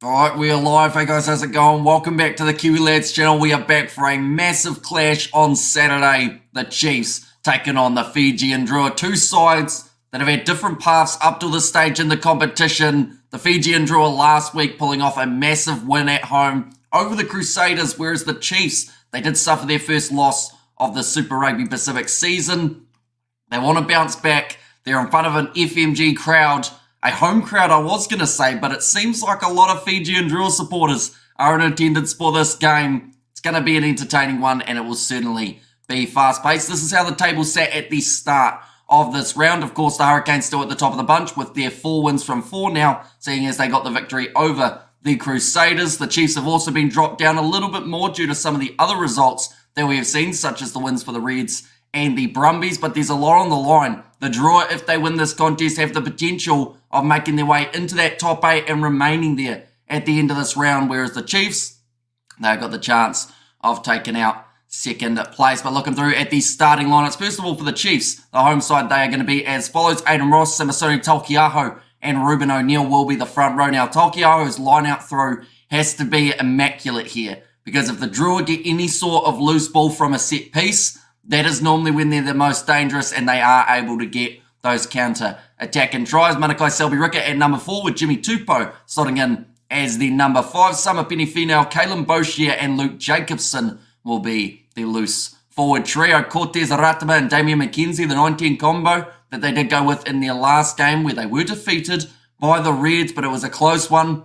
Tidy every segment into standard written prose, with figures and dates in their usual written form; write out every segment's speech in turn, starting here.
Alright, we are live. Hey guys, how's it going? Welcome back to the Kiwi Lads channel. We are back for a massive clash on Saturday. The Chiefs taking on the Fijian Drua. Two sides that have had different paths up to this stage in the competition. The Fijian Drua last week pulling off a massive win at home over the Crusaders, whereas the Chiefs, they did suffer their first loss of the Super Rugby Pacific season. They want to bounce back. They're in front of an FMG crowd. A home crowd, I was going to say, but it seems like a lot of Fijian Drua supporters are in attendance for this game. It's going to be an entertaining one, and it will certainly be fast-paced. This is how the table sat at the start of this round. Of course, the Hurricanes still at the top of the bunch with their 4 wins from 4 now, seeing as they got the victory over the Crusaders. The Chiefs have also been dropped down a little bit more due to some of the other results that we have seen, such as the wins for the Reds and the Brumbies, but there's a lot on the line. The Drua, if they win this contest, have the potential of making their way into that top 8 and remaining there at the end of this round, whereas the Chiefs, they've got the chance of taking out second place. But looking through at the starting lineups, first of all for the Chiefs, the home side, they are going to be as follows. Aidan Ross, Samisoni Taukei'aho and Ruben O'Neill will be the front row. Now, Taukei'aho's line-out throw has to be immaculate here, because if the Drua get any sort of loose ball from a set piece, that is normally when they're the most dangerous and they are able to get those counter-attacking tries. Manakai Selby-Ricker at number 4 with Jimmy Tupou slotting in as the number 5. Summer Penifino, Kalen Boshier and Luke Jacobson will be the loose forward trio. Cortez Aratama and Damian McKenzie, the 19 combo that they did go with in their last game where they were defeated by the Reds, but it was a close one,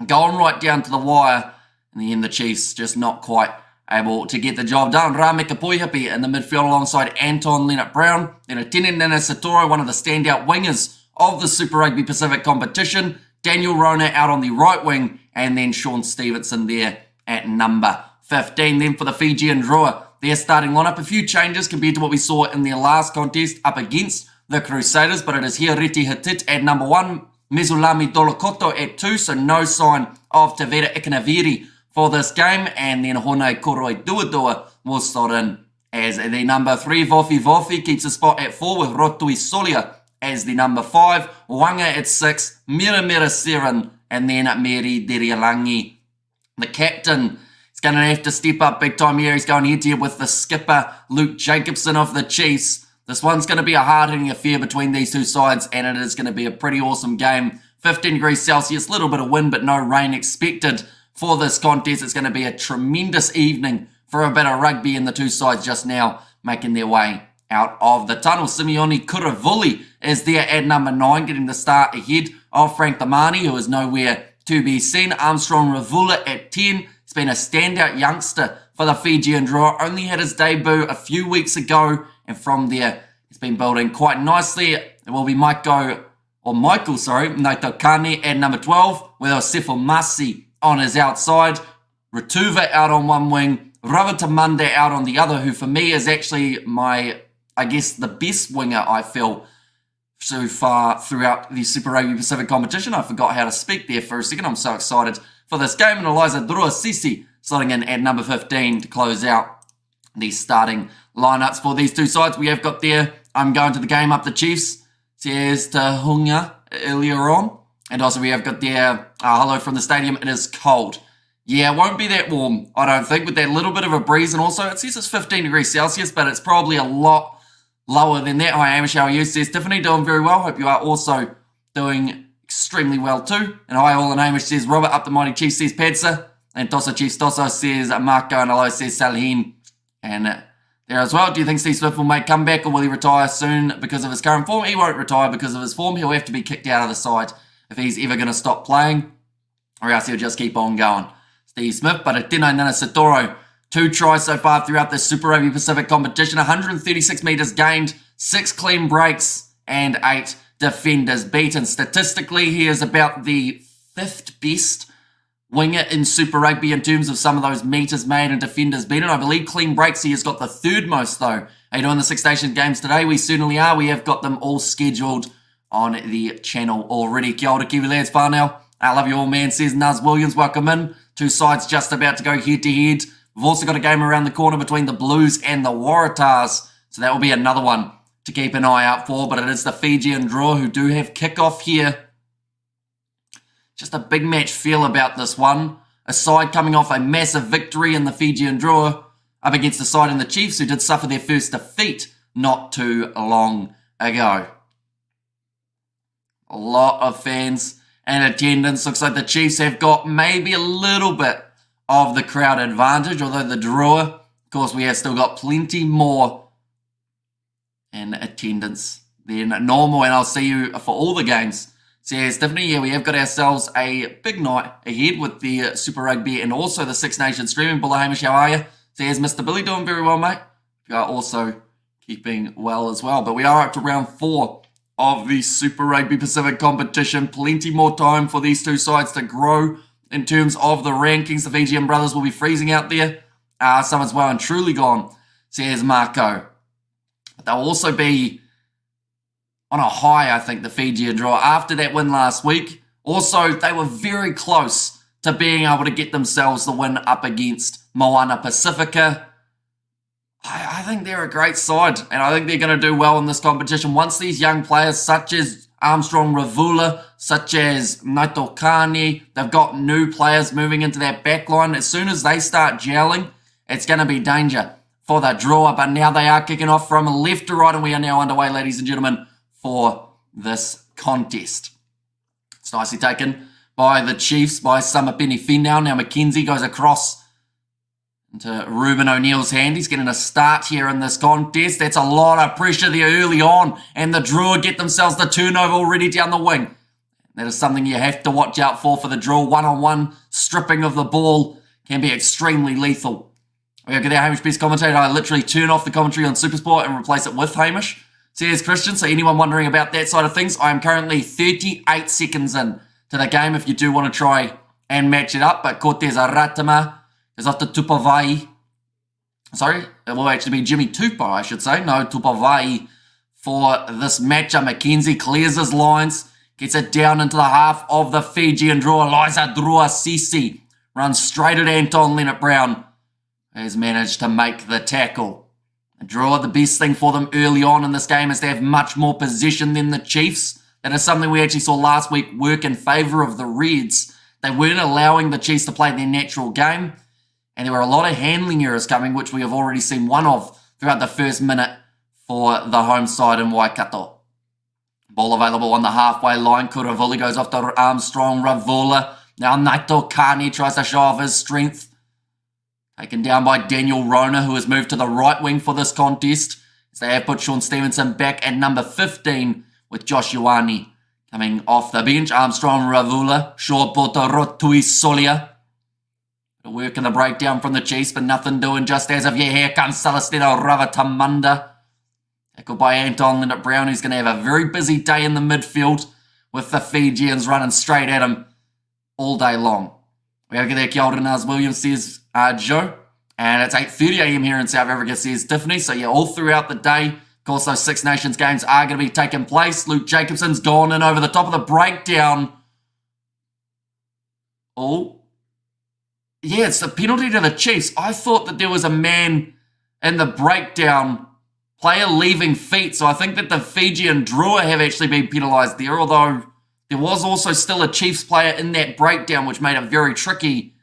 going right down to the wire. In the end, the Chiefs just not quite able to get the job done. Rame Kapoihapi in the midfield alongside Anton Leonard-Brown. Then Atene Nana Satoro, one of the standout wingers of the Super Rugby Pacific competition. Daniel Rona out on the right wing. And then Sean Stevenson there at number 15. Then for the Fijian Drua, their starting lineup. A few changes compared to what we saw in their last contest up against the Crusaders. But it is here Reti Hatit at number 1. Mezulami Dolokoto at 2. So no sign of Tavera Ikanaviri for this game, and then Honai Koroi Duadua will slot in as the number 3. Vofi keeps a spot at 4 with Rotui Solia as the number 5. Wanga at 6, Mira 7, and then Meri Derialangi. The captain is going to have to step up big time here. He's going head-to-head with the skipper, Luke Jacobson of the Chiefs. This one's going to be a hard-hitting affair between these two sides, and it is going to be a pretty awesome game. 15 degrees Celsius, little bit of wind, but no rain expected for this contest. It's going to be a tremendous evening for a bit of rugby, and the two sides just now making their way out of the tunnel. Simeone Kuravuli is there at number 9, getting the start ahead of Frank Damani, who is nowhere to be seen. Armstrong Ravula at 10. He's been a standout youngster for the Fijian Drua. Only had his debut a few weeks ago, and from there he's been building quite nicely. It will be Michael Naitokane at number 12, with Osefo Masi on his outside, Ratuva out on one wing, Ravatamande out on the other, who for me is actually the best winger I feel so far throughout the Super Rugby Pacific competition. I forgot how to speak there for a second. I'm so excited for this game. And Eliza Drua Sisi slotting in at number 15 to close out the starting lineups for these two sides. We have got there, I'm going to the game up the Chiefs, says Tahunga earlier on. And also we have got there, hello from the stadium, it is cold. Yeah, it won't be that warm, I don't think, with that little bit of a breeze. And also it says it's 15 degrees Celsius, but it's probably a lot lower than that. Hi Amish, how are you? Says Tiffany, doing very well. Hope you are also doing extremely well too. And hi all, and Amish says Robert, up the mighty Chiefs, says Padsa. And Tossa Chiefs Tosso says Marco, and hello says Salhin. And there as well. Do you think Steve Smith will make comeback, or will he retire soon because of his current form? He won't retire because of his form. He'll have to be kicked out of the side if he's ever going to stop playing, or else he'll just keep on going. Steve Smith, but Atene Nana Satoro, 2 tries so far throughout the Super Rugby Pacific competition, 136 metres gained, 6 clean breaks, and 8 defenders beaten. Statistically, he is about the 5th best winger in Super Rugby in terms of some of those metres made and defenders beaten. I believe clean breaks, he has got the 3rd most though. Are you doing the Six Nations games today? We certainly are. We have got them all scheduled on the channel already. Kia ora, Kiwi Lads, whānau. I love you all, man, says Nuz Williams. Welcome in. Two sides just about to go head-to-head. We've also got a game around the corner between the Blues and the Waratahs, so that will be another one to keep an eye out for, but it is the Fijian Drua who do have kickoff here. just a big match feel about this one. A side coming off a massive victory in the Fijian Drua up against a side in the Chiefs who did suffer their first defeat not too long ago. A lot of fans and attendance. Looks like the Chiefs have got maybe a little bit of the crowd advantage, although the Drua, of course, we have still got plenty more in attendance than normal, and I'll see you for all the games. So yeah, Stephanie, yeah, we have got ourselves a big night ahead with the Super Rugby and also the Six Nations streaming. Bulla Hamish, how are you? So here's Mr. Billy doing very well, mate. You are also keeping well as well. But we are up to round 4 of the Super Rugby Pacific competition. Plenty more time for these two sides to grow in terms of the rankings. The Fijian brothers will be freezing out there. Some as well and truly gone, says Marco. But they'll also be on a high, I think, the Fijian Drua, after that win last week. Also, they were very close to being able to get themselves the win up against Moana Pacifica. I think they're a great side, and I think they're going to do well in this competition. Once these young players, such as Armstrong Ravula, such as Naito Kani, they've got new players moving into that back line. As soon as they start gelling, it's going to be danger for the Drua. But now they are kicking off from left to right, and we are now underway, ladies and gentlemen, for this contest. It's nicely taken by the Chiefs, by Samapeni Finau. Now McKenzie goes across into Ruben O'Neill's hand. He's getting a start here in this contest. That's a lot of pressure there early on, and the Drua get themselves the turnover already down the wing. That is something you have to watch out for the Drua. One-on-one stripping of the ball can be extremely lethal. We look at our Hamish Best commentator. I literally turn off the commentary on Supersport and replace it with Hamish. Says Christian, so anyone wondering about that side of things, I am currently 38 seconds in to the game if you do want to try and match it up. But Cortez Aratama is off to Tupavai. Sorry, it will actually be Jimmy Tupa, I should say. No, Tupavai for this matchup. McKenzie clears his lines, gets it down into the half of the Fijian Drua. Liza Drua Sisi runs straight at Anton Leonard-Brown. Has managed to make the tackle. Drua, the best thing for them early on in this game is they have much more possession than the Chiefs. That is something we actually saw last week work in favour of the Reds. They weren't allowing the Chiefs to play their natural game, and there were a lot of handling errors coming, which we have already seen one of throughout the first minute for the home side in Waikato. Ball available on the halfway line. Kuravuli goes off to Armstrong Ravula. Now Naito Kani tries to show off his strength. Taken down by Daniel Rona, who has moved to the right wing for this contest. As they have put Sean Stevenson back at number 15 with Josh Ioane coming off the bench. Armstrong Ravula, short ball to Rotui Solia. Work in the breakdown from the Chiefs, but nothing doing just as of yet. Here comes Celestino Ravatamanda. Tackled by Anton Leonard-Brown, who's going to have a very busy day in the midfield with the Fijians running straight at him all day long. We have to get there, Kia ora, Naz Williams, says Joe. And it's 8:30 a.m. here in South Africa, says Tiffany. So yeah, all throughout the day, of course, those Six Nations games are going to be taking place. Luke Jacobson's gone in over the top of the breakdown. Oh. Yeah, it's a penalty to the Chiefs. I thought that there was a man in the breakdown, player leaving feet. So I think that the Fijian Drua have actually been penalised there, although there was also still a Chiefs player in that breakdown, which made it very tricky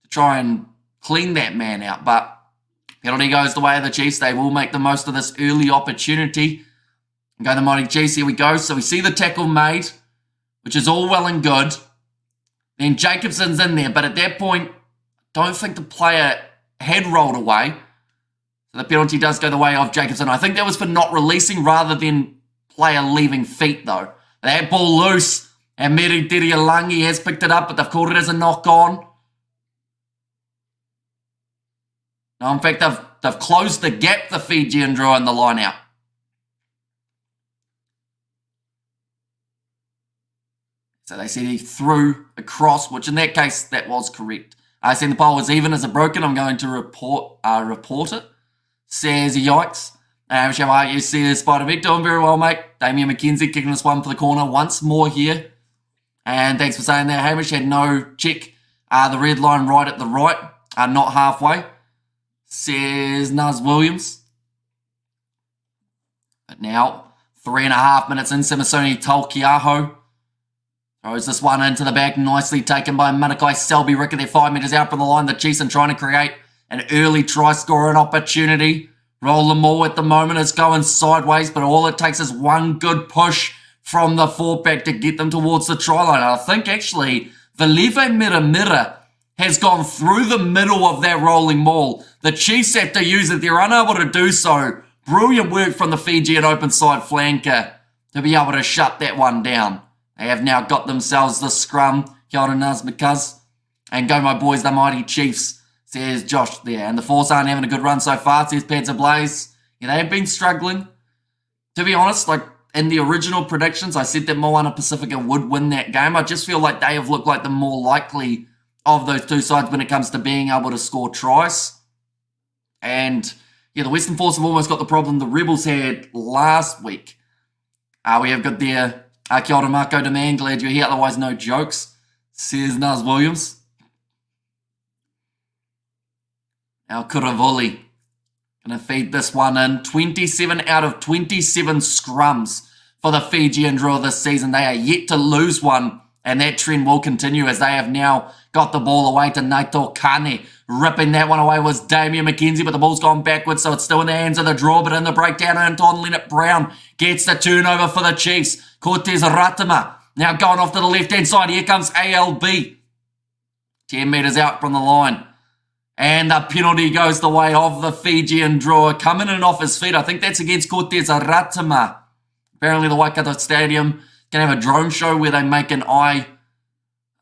to try and clean that man out. But penalty goes the way of the Chiefs. They will make the most of this early opportunity. Go the Mighty Chiefs. Here we go. So we see the tackle made, which is all well and good. Then Jacobson's in there. But at that point, don't think the player had rolled away. So the penalty does go the way of Jacobson. I think that was for not releasing rather than player leaving feet, though. That ball loose, and Meri Dirialangi has picked it up, but they've called it as a knock-on. No, in fact, they've closed the gap, the Fijian Drua, in the line-out. So they said he threw across, which in that case, that was correct. I said the pole was even as a broken. I'm going to report it. Says yikes. How you see this Spider Vic doing very well, mate. Damien McKenzie kicking this one for the corner once more here. And thanks for saying that. Hamish had no check. The red line right at the right, not halfway. Says Nuz Williams. But now, 3.5 minutes in, Simasoni Tolkiaho Throws this one into the back, nicely taken by Manakai Selby Ricker. They're 5 metres out from the line. The Chiefs are trying to create an early try scoring opportunity. Roll them all at the moment. It's going sideways, but all it takes is one good push from the fullback to get them towards the try line. I think actually Valive Mira has gone through the middle of that rolling maul. The Chiefs have to use it. They're unable to do so. Brilliant work from the Fijian open side flanker to be able to shut that one down. They have now got themselves the scrum. Kia ora Nazmikaz. And go my boys, the mighty Chiefs, says Josh there. And the Force aren't having a good run so far, says Pads Ablaze. Yeah, they have been struggling. To be honest, like in the original predictions, I said that Moana Pacifica would win that game. I just feel like they have looked like the more likely of those two sides when it comes to being able to score tries. And yeah, the Western Force have almost got the problem the Rebels had last week. We have got their kia ora Marco Demand, glad you're here, otherwise no jokes, says Naz Williams. Now Kuravuli going to feed this one in. 27 out of 27 scrums for the Fijian Drua this season. They are yet to lose one, and that trend will continue as they have now got the ball away to Naito Kane. Ripping that one away was Damien McKenzie, but the ball's gone backwards, so it's still in the hands of the draw. But in the breakdown, Anton Leonard Brown gets the turnover for the Chiefs. Cortez Ratima now going off to the left-hand side. Here comes ALB. 10 metres out from the line. And the penalty goes the way of the Fijian Drua. Coming in off his feet. I think that's against Cortez Ratima. Apparently the Waikato Stadium can have a drone show where they make an eye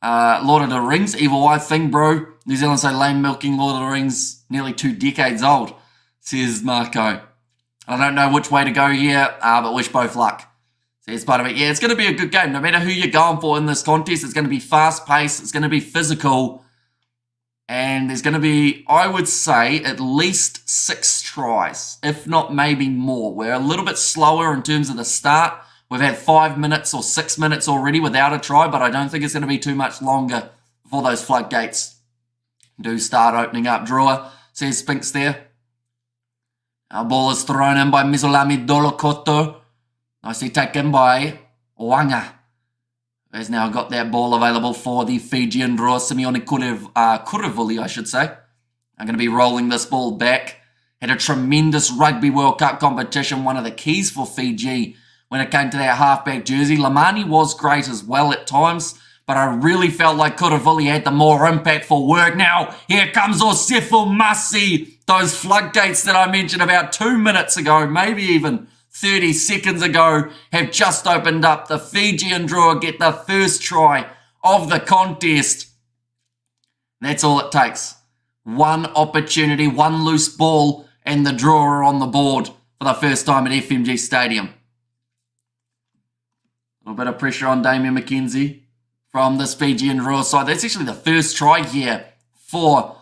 Lord of the Rings, Evil Eye thing, bro. New Zealand say lame milking Lord of the Rings, nearly 2 decades old, says Marco. I don't know which way to go here, but wish both luck, says part of it. Yeah, it's going to be a good game. No matter who you're going for in this contest, it's going to be fast-paced, it's going to be physical, and there's going to be, I would say, at least 6 tries, if not maybe more. We're a little bit slower in terms of the start. We've had 5 minutes or 6 minutes already without a try, but I don't think it's going to be too much longer before those floodgates do start opening up. Drua, says Spinks there. Our ball is thrown in by Mizolami Dolokoto. Nicely taken by Wanga, who's now got that ball available for the Fijian Drua. Simeone Kuravuli, I should say. I'm going to be rolling this ball back. Had a tremendous Rugby World Cup competition. One of the keys for Fiji when it came to that halfback jersey. Lamani was great as well at times, but I really felt like Kuravuli had the more impactful work. Now, here comes Osefo Masi. Those floodgates that I mentioned about 2 minutes ago, maybe even 30 seconds ago, have just opened up. The Fijian Drua get the first try of the contest. That's all it takes. One opportunity, one loose ball, and the Drua are on the board for the first time at FMG Stadium. A little bit of pressure on Damien McKenzie from this Fijian Drua side. That's actually the first try here for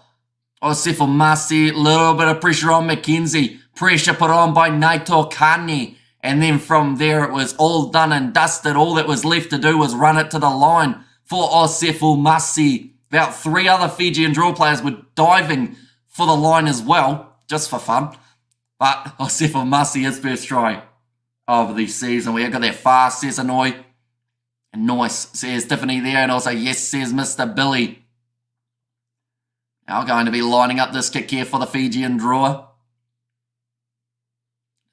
Osefo Masi. A little bit of pressure on McKenzie. Pressure put on by Naito Kane. And then from there it was all done and dusted. All that was left to do was run it to the line for Osefo Masi. About 3 other Fijian Drua players were diving for the line as well, just for fun. But Osefo Masi, his first try of the season. We have got that fast, says Annoy. And nice, says Tiffany there. And also, yes, says Mr. Billy. Now going to be lining up this kick here for the Fijian Drua.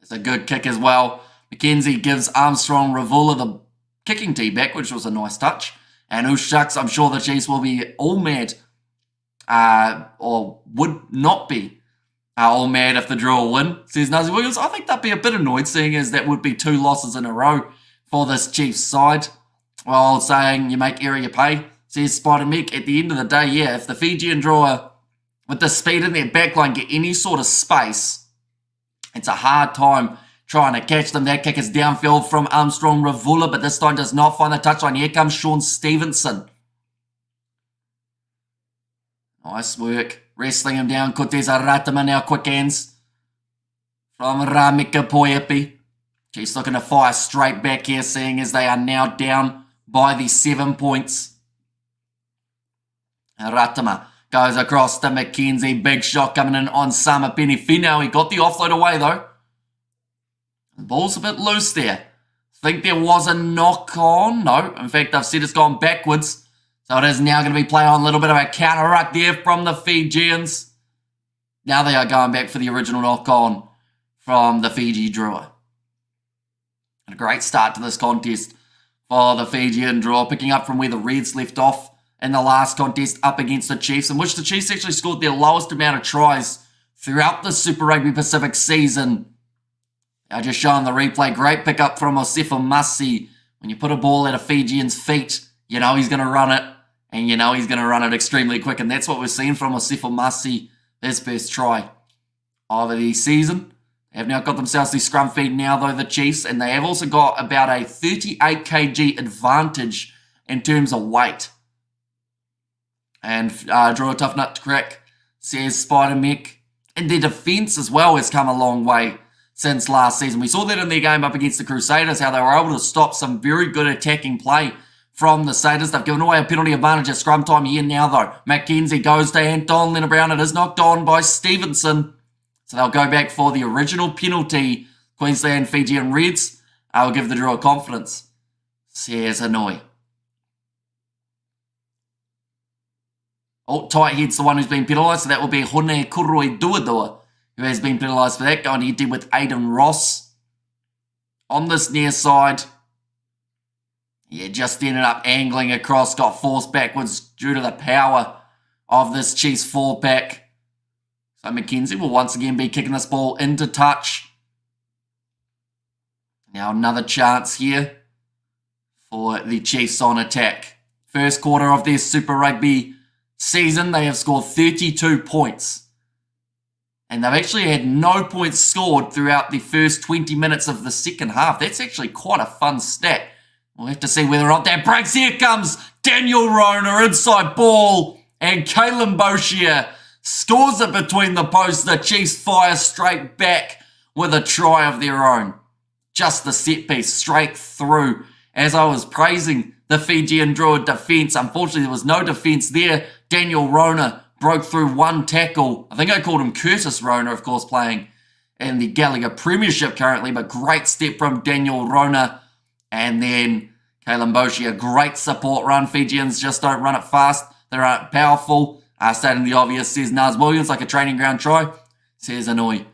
It's a good kick as well. McKenzie gives Armstrong Ravula the kicking tee back, which was a nice touch. And oh shucks, I'm sure the Chiefs will be all mad, or would not be all mad if the Drua win, says Nazi Williams. I think they'd be a bit annoyed, seeing as that would be 2 losses in a row for this Chiefs side. Well, saying you make error, you pay, says Spider Mick. At the end of the day, yeah, if the Fijian Drua, with the speed in their backline, get any sort of space, it's a hard time trying to catch them. That kick is downfield from Armstrong Ravula, but this time does not find the touchline. Here comes Sean Stevenson. Nice work. Wrestling him down. Cortez Ratima now, quick hands from Ramika Poepi. She's looking to fire straight back here, seeing as they are now down by the 7 points. Ratima goes across to McKenzie. Big shot coming in on Sama Penifino. He got the offload away though. The ball's a bit loose there. think there was a knock on. No, in fact, I've said it's gone backwards. So it is now going to be playing on a little bit of a counter ruck there from the Fijians. Now they are going back for the original knock on from the Fiji Drua. And a great start to this contest for the Fijian Drua, picking up from where the Reds left off in the last contest up against the Chiefs, in which the Chiefs actually scored their lowest amount of tries throughout the Super Rugby Pacific season. I just showing the replay. Great pickup from Osefo Masi. When you put a ball at a Fijian's feet, you know he's going to run it, and you know he's going to run it extremely quick, and that's what we're seeing from Osefo Masi, his first try of the season. They have now got themselves the scrum feed now, though, the Chiefs, and they have also got about a 38 kg advantage in terms of weight. And Draw a tough nut to crack, says Spider Mech. And their defence as well has come a long way since last season. We saw that in their game up against the Crusaders, how they were able to stop some very good attacking play from the Satyrs. They've given away a penalty advantage at scrum time here now, though. Mackenzie goes to Anton Leonard-Brown. It is knocked on by Stevenson. So they'll go back for the original penalty. Queensland Fijian Reds. I'll give the draw confidence, says Hanoi. Oh, tight head's the one who's been penalised, so that will be Hone Kuroi Duadua, who has been penalised for that, going head dead with Aidan Ross. On this near side, yeah, just ended up angling across, got forced backwards due to the power of this Chiefs forward pack. So Mackenzie will once again be kicking this ball into touch. Now another chance here for the Chiefs on attack. First quarter of their Super Rugby season, they have scored 32 points. And they've actually had no points scored throughout the first 20 minutes of the second half. That's actually quite a fun stat. We'll have to see whether or not that breaks. Here comes Daniel Rona, inside ball. And Kalen Boshia scores it between the posts. The Chiefs fire straight back with a try of their own. Just the set piece straight through. As I was praising the Fijian Drua defence, unfortunately there was no defence there. Daniel Rona broke through one tackle. I think I called him Curtis Rona, of course, playing in the Gallagher Premiership currently, but great step from Daniel Rona. And then Kalen Boshia, great support run. Fijians just don't run it fast. They run it powerful. Stating the obvious, says Naz Williams, like a training ground try, says Hanoi.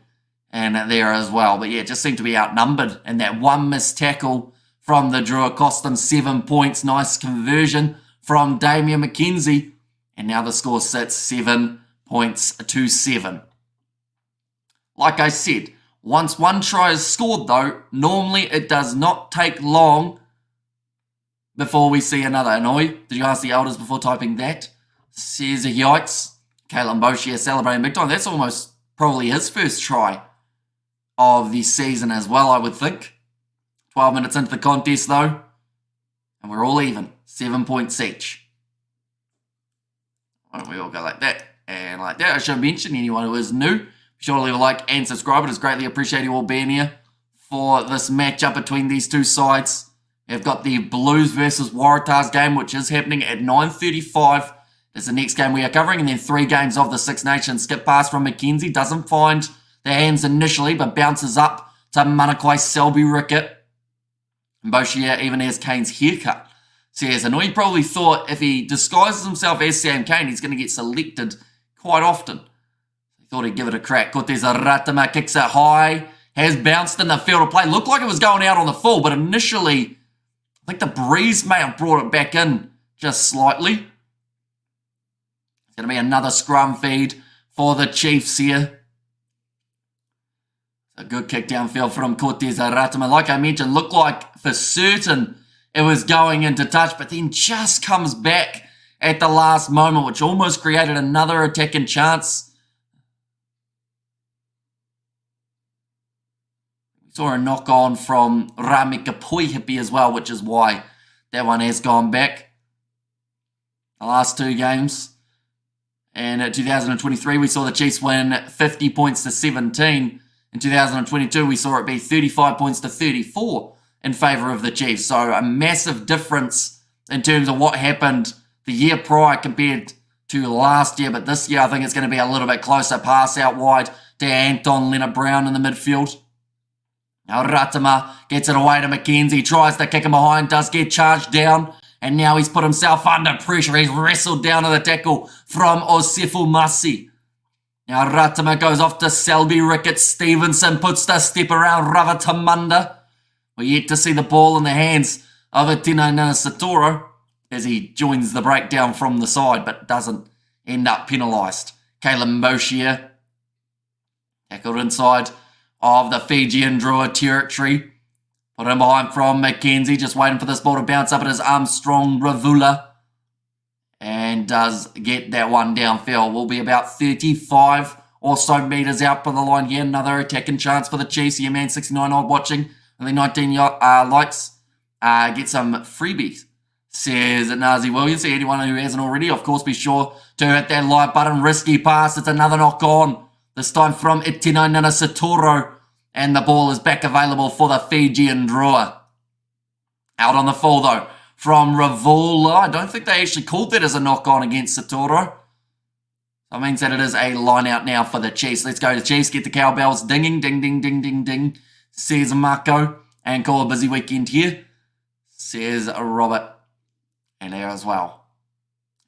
And there as well. But yeah, just seemed to be outnumbered. And that one missed tackle from the Drua cost them 7 points. Nice conversion from Damian McKenzie. And now the score sits 7 points to 7. Like I said, once one try is scored, though, normally it does not take long before we see another. Hanoi, did you ask the elders before typing that? Says yikes. Kalen Boshia celebrating big time. That's almost probably his first try of the season as well, I would think. 12 minutes into the contest, though. And we're all even. 7 points each. Why don't we all go like that and like that? I should mention anyone who is new, be sure to leave a like and subscribe. It is greatly appreciated you all being here for this matchup between these two sides. We've got the Blues versus Waratahs game, which is happening at 9:35. It's the next game we are covering, and then 3 games of the Six Nations. Skip pass from McKenzie, doesn't find the hands initially, but bounces up to Manakwai Selby Rickett. And Boshia even has Kane's haircut. Says, and he probably thought if he disguises himself as Sam Kane, he's going to get selected quite often. He thought he'd give it a crack. Cortez Aratama kicks it high, has bounced in the field of play. Looked like it was going out on the full, but initially, I think the breeze may have brought it back in just slightly. It's going to be another scrum feed for the Chiefs here. A good kick downfield from Cortez Aratama. Like I mentioned, looked like for certain it was going into touch, but then just comes back at the last moment, which almost created another attacking chance. We saw a knock on from Rame Kapuihipi as well, which is why that one has gone back. The last 2 games. And in 2023, we saw the Chiefs win 50 points to 17. In 2022, we saw it be 35 points to 34 in favour of the Chiefs. So a massive difference in terms of what happened the year prior compared to last year. But this year, I think it's going to be a little bit closer. Pass out wide to Anton Leonard-Brown in the midfield. Now Ratama gets it away to Mackenzie, tries to kick him behind, does get charged down, and now he's put himself under pressure. He's wrestled down to the tackle from Osefu Masi. Now Ratama goes off to Selby Ricketts. Stevenson puts the step around Ravatamunda. We're yet to see the ball in the hands of Atino Nanasatoro as he joins the breakdown from the side, but doesn't end up penalised. Caleb Mboshier tackled inside of the Fijian Drua territory. Put him behind from Mackenzie, just waiting for this ball to bounce up. It is Armstrong Ravula. And does get that one downfield. Will be about 35 or so metres out for the line here. Another attacking chance for the Chiefs. Your man 69 odd watching. Only 19 likes. Get some freebies, says Nazi Williams. So anyone who hasn't already, of course, be sure to hit that like button. Risky pass. It's another knock on. This time from Itino Nanasatoro. And the ball is back available for the Fijian Drua. Out on the full, though, from Ravula. I don't think they actually called that as a knock-on against Satoro. That means that it is a line-out now for the Chiefs. Let's go to Chiefs. Get the cowbells dinging, ding, ding, ding, ding, ding, says Marco. And call a busy weekend here, says Robert. And there as well.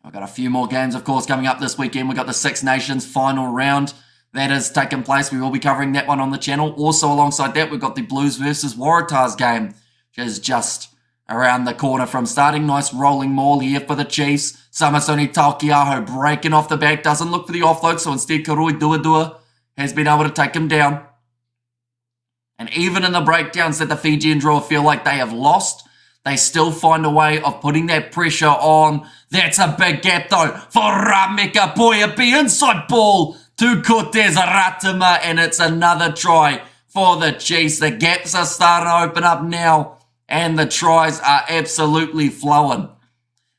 I've got a few more games, of course, coming up this weekend. We've got the Six Nations final round. That has taken place. We will be covering that one on the channel. Also, alongside that, we've got the Blues versus Waratahs game, which is just around the corner from starting. Nice rolling maul here for the Chiefs. Samasoni Takiaho breaking off the back. Doesn't look for the offload, so instead Karoi Dua has been able to take him down. And even in the breakdowns that the Fijian Drua feel like they have lost, they still find a way of putting that pressure on. That's a big gap, though, for Rameka Poyapi. Inside ball to Cortez Ratama, and it's another try for the Chiefs. The gaps are starting to open up now, and the tries are absolutely flowing.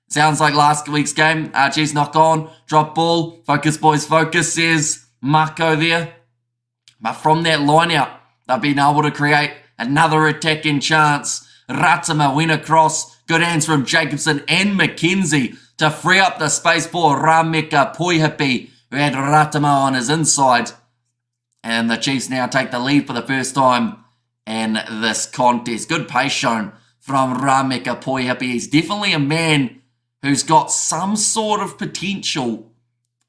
Sounds like last week's game. Chiefs knock on, drop ball, focus boys, focus, says Marco there. But from that line out, they've been able to create another attacking chance. Ratama went across, good hands from Jacobson and McKenzie to free up the space for Rameka Poihapi, who had Ratama on his inside. And the Chiefs now take the lead for the first time in this contest. Good pace shown from Rameka Poihapi. He's definitely a man who's got some sort of potential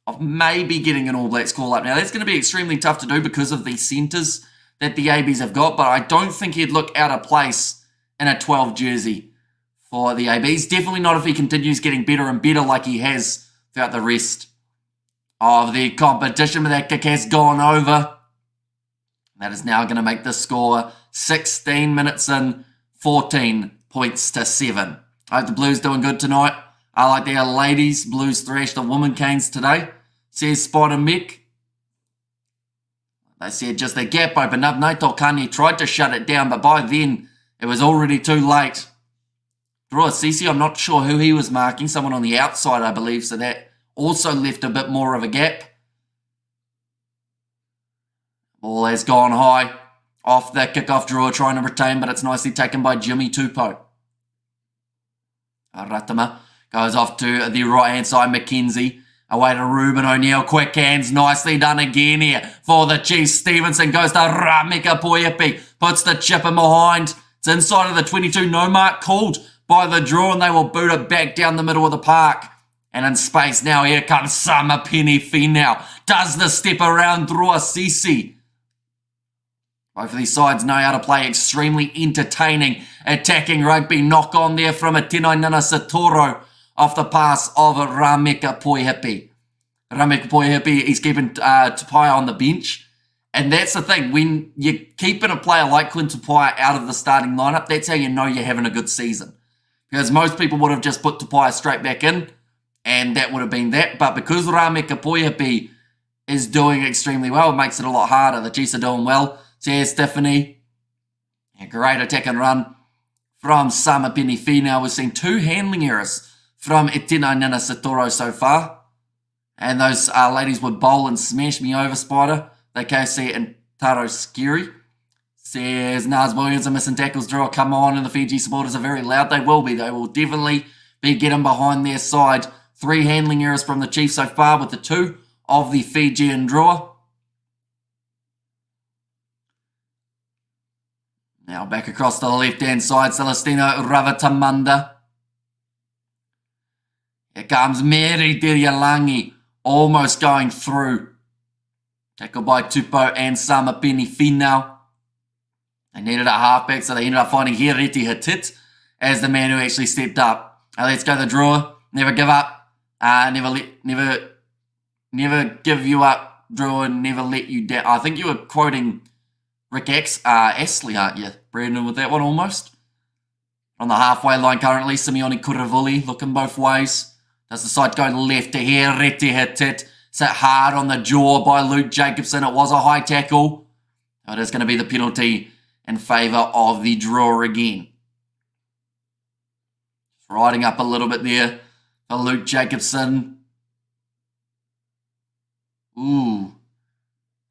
of maybe getting an All Blacks call-up. Now, that's going to be extremely tough to do because of the centres that the ABs have got, but I don't think he'd look out of place in a 12 jersey for the ABs. Definitely not if he continues getting better and better like he has throughout the rest of the competition. But that kick has gone over. That is now going to make the score 16 minutes in, 14 points to 7. I hope the Blues doing good tonight. I like their ladies. Blues thrashed the woman Canes today, says Spider Mick. They said just the gap opened up. Naito Kanye tried to shut it down, but by then it was already too late. Drua Sisi, I'm not sure who he was marking. Someone on the outside, I believe, so that also left a bit more of a gap. Ball has gone high. Off the kickoff, Drua trying to retain, but it's nicely taken by Jimmy Tupou. Ratama goes off to the right-hand side, McKenzie. Away to Ruben O'Neill. Quick hands. Nicely done again here for the Chiefs. Stevenson goes to Rameka Poihapi. Puts the chip in behind. It's inside of the 22. No mark called by the Drua, and they will boot it back down the middle of the park. And in space now, here comes Sama Penny Finau. Does the step around Drua Sisi. Both of these sides know how to play extremely entertaining attacking rugby. Knock on there from Atino Nanasatoro off the pass of Rameka Poihapi. Rameka Poihapi is keeping Tupai on the bench. And that's the thing. When you're keeping a player like Quinn Tupai out of the starting lineup, that's how you know you're having a good season. Because most people would have just put Tupai straight back in, and that would have been that. But because Rameka Poihapi is doing extremely well, it makes it a lot harder. The Chiefs are doing well. So here's Stephanie. A great attack and run from Sama Penny Finau. We've seen 2 handling errors from Etino Nanasatoro so far. And those ladies would bowl and smash me over, Spider. They KC and Taro Scary. Says Naz Williams are missing tackles. Draw, come on. And the Fiji supporters are very loud. They will be. They will definitely be getting behind their side. 3 handling errors from the Chiefs so far with the 2 of the Fijian Drua. Now back across to the left-hand side, Celestino Ravatamanda. Here comes Mary Dirialangi, almost going through. Tackled by Tupo and Samapeni Finau. They needed a halfback, so they ended up finding Hireti Hatit as the man who actually stepped up. Let's go the Drua. Never give up. Never give you up, Drua. Never let you down. I think you were quoting Rick Astley, aren't you, Brandon, with that one almost? On the halfway line currently, Simeone Kuravuli looking both ways. Does the side go left to Hireti Hatit? Set hard on the jaw by Luke Jacobson. It was a high tackle. It is going to be the penalty in favour of the Drua again. Riding up a little bit there for Luke Jacobson. Ooh.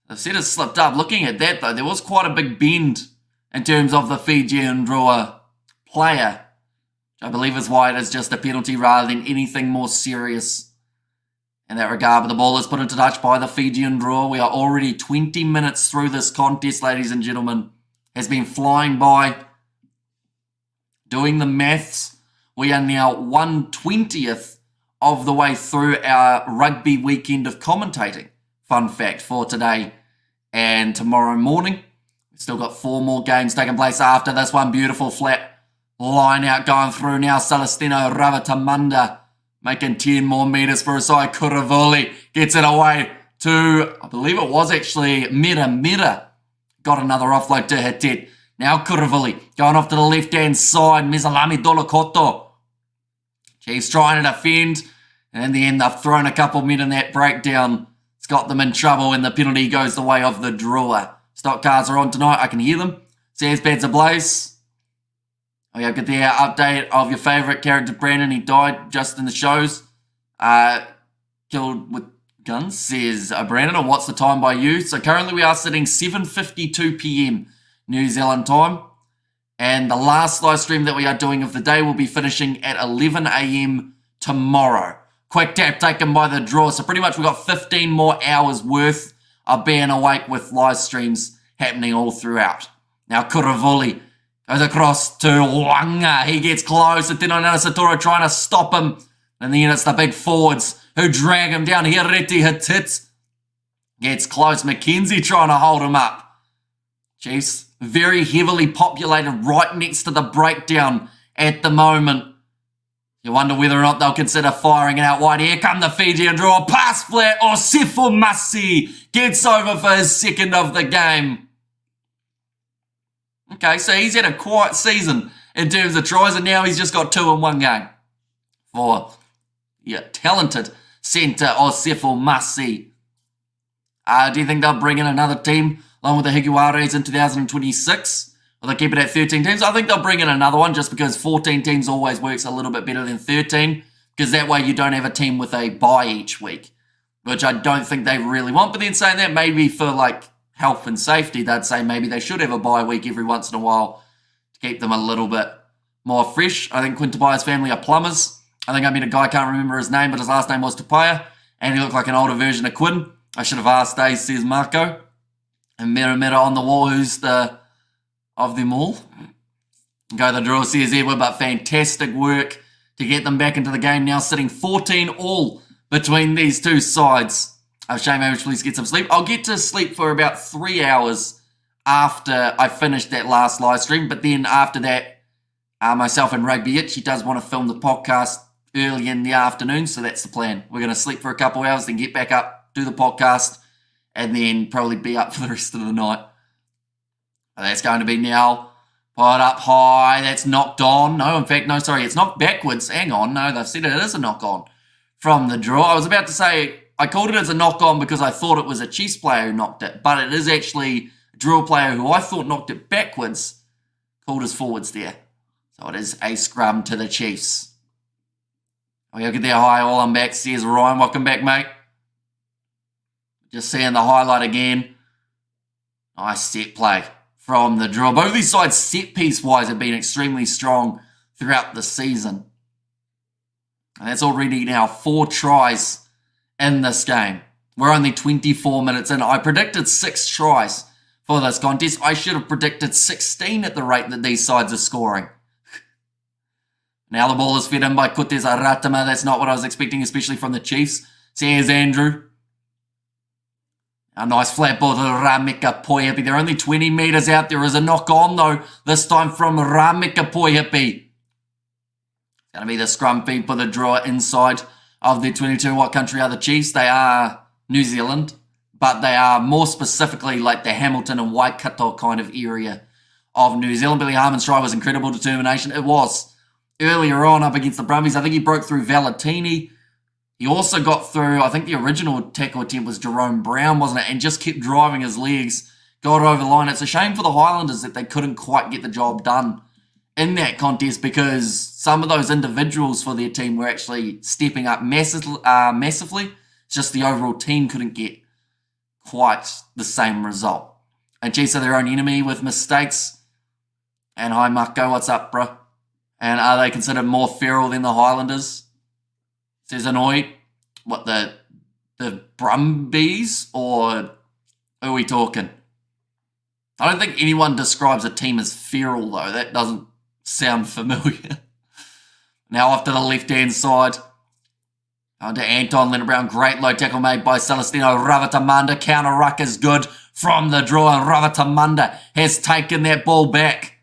The set has slipped up. Looking at that though, there was quite a big bend in terms of the Fijian Drua player. Which I believe is why it is just a penalty rather than anything more serious in that regard. But the ball is put into touch by the Fijian Drua. We are already 20 minutes through this contest, ladies and gentlemen. Has been flying by. Doing the maths, we are now 1/20th of the way through our rugby weekend of commentating. Fun fact for today and tomorrow morning. We've still got 4 more games taking place after this one. Beautiful flat line out going through now. Celestino Ravatamanda making 10 more metres for a side. Kuravuli gets it away to, I believe it was actually Mira. Got another offload to Hatit. Now Kuravuli going off to the left-hand side. Mizalami Dolokoto. Chiefs trying to defend. And in the end, they've thrown a couple men in that breakdown. It's got them in trouble, and the penalty goes the way of the Drua. Stock cars are on tonight. I can hear them. Says Pads ablaze. Oh yeah, get the update of your favourite character, Brandon. He died just in the shows. Killed with guns, says Brandon. Or what's the time by you? So currently we are sitting 7:52 p.m. New Zealand time. And the last live stream that we are doing of the day will be finishing at 11 a.m. tomorrow. Quick tap taken by the Drua. So pretty much we've got 15 more hours worth of being awake with live streams happening all throughout. Now Kuravuli goes across to Wanga. He gets close. And then Satoro trying to stop him. And then it's the big forwards who drag him down. Hireti Hatit gets close. McKenzie trying to hold him up. Chiefs very heavily populated right next to the breakdown at the moment. You wonder whether or not they'll consider firing it out wide. Here come the Fijian Drua. Pass flat. Osifo Masi gets over for his second of the game. Okay, so he's had a quiet season in terms of tries, and now he's just got 2 in one game for talented centre Osifo Masi. Do you think they'll bring in another team along with the Higuares in 2026? Or they'll keep it at 13 teams? I think they'll bring in another one just because 14 teams always works a little bit better than 13, because that way you don't have a team with a bye each week, which I don't think they really want. But then saying that, maybe for like health and safety, they'd say maybe they should have a bye week every once in a while to keep them a little bit more fresh. I think Quintapaya's family are plumbers. I think I met a guy, I can't remember his name, but his last name was Tapaya, and he looked like an older version of Quinn. I should have asked, says Marco. And Mera on the wall, who's the of them all. Go the Drua, says Edward, but fantastic work to get them back into the game now, sitting 14 all between these two sides. Shane Amish, please get some sleep. I'll get to sleep for about 3 hours after I finish that last live stream, but then after that, myself and Rugby It, she does want to film the podcast early in the afternoon, so that's the plan. We're going to sleep for a couple hours, then get back up, do the podcast, and then probably be up for the rest of the night. That's going to be now put up high. That's knocked on. No, in fact, no, sorry. It's knocked backwards. Hang on. No, they've said it is a knock on from the Drua. I was about to say, I called it as a knock on because I thought it was a Chiefs player who knocked it, but it is actually a Drua player who I thought knocked it backwards, called his forwards there. So it is a scrum to the Chiefs. Oh, look at their high. All I'm back, says Ryan. Welcome back, mate. Just seeing the highlight again. Nice set play from the Drua. Both of these sides, set-piece-wise, have been extremely strong throughout the season. And that's already now 4 tries in this game. We're only 24 minutes in. I predicted 6 tries for this contest. I should have predicted 16 at the rate that these sides are scoring. Now the ball is fed in by Kutes Aratama. That's not what I was expecting, especially from the Chiefs. So here's Andrew. A nice flat ball to Rameka Poihipi. They're only 20 metres out. There is a knock on, though, this time from Rameka Poihipi. It's going to be the scrum feed for the Drua inside of the 22. What country are the Chiefs? They are New Zealand, but they are more specifically like the Hamilton and Waikato kind of area of New Zealand. Billy Harmon's try was incredible determination. It was earlier on up against the Brumbies. I think he broke through Valentini. He also got through, I think the original tackle attempt was Jerome Brown, wasn't it? And just kept driving his legs, got over the line. It's a shame for the Highlanders that they couldn't quite get the job done in that contest, because some of those individuals for their team were actually stepping up massively. It's just the overall team couldn't get quite the same result. And Chiefs are their own enemy with mistakes. And hi, Marco, what's up, bro? And are they considered more feral than the Highlanders? Says annoyed. What, the Brumbies? Or who are we talking? I don't think anyone describes a team as feral, though. That doesn't sound familiar. Now off to the left-hand side. On to Anton Leonard-Brown. Great low tackle made by Celestino Ravatamanda. Counter ruck is good from the Drua. Ravatamanda has taken that ball back.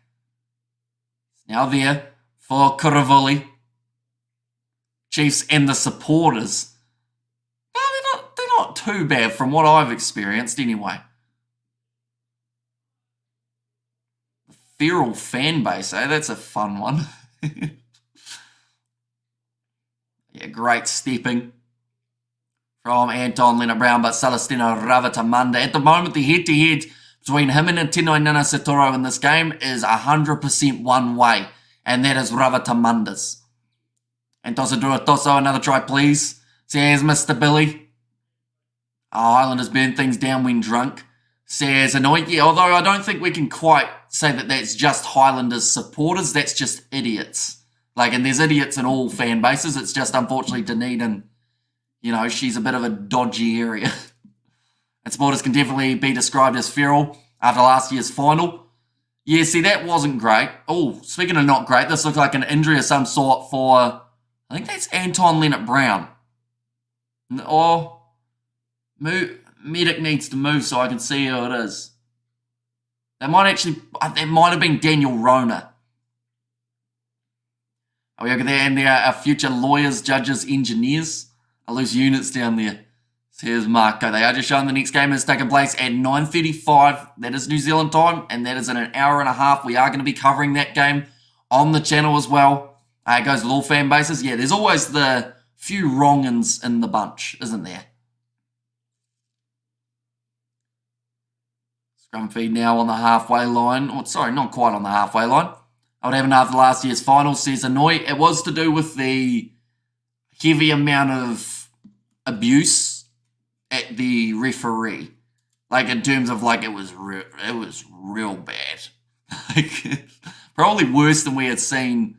Now there for Kuravuli. Chiefs and the supporters. No, they're not too bad from what I've experienced anyway. The feral fan base, eh? That's a fun one. Yeah, great stepping from Anton Leonard-Brown, but Celestino Ravatamanda. At the moment, the head-to-head between him and Tino Nanasitoro in this game is 100% one way, and that is Ravatamanda's. And Toso, another try, please. Says Mr. Billy. Highlanders burn things down when drunk. Says annoying. Yeah, although I don't think we can quite say that that's just Highlanders supporters. That's just idiots. And there's idiots in all fan bases. It's just, unfortunately, Dunedin, she's a bit of a dodgy area. And supporters can definitely be described as feral after last year's final. Yeah, see, that wasn't great. Oh, speaking of not great, this looked like an injury of some sort for... I think that's Anton Leonard-Brown. Or medic needs to move so I can see who it is. That might have been Daniel Rona. Oh, we look at that, and there are future lawyers, judges, engineers. I lose units down there. So here's Marco. They are just showing the next game is taking place at 9:35. That is New Zealand time, and that is in an hour and a half. We are going to be covering that game on the channel as well. It goes with all fan bases. Yeah, there's always the few wrong-uns in the bunch, isn't there? Scrum feed now on the halfway line. Oh, sorry, not quite on the halfway line. I would have after last year's final, says Annoy. It was to do with the heavy amount of abuse at the referee. In terms of, it was real bad. Probably worse than we had seen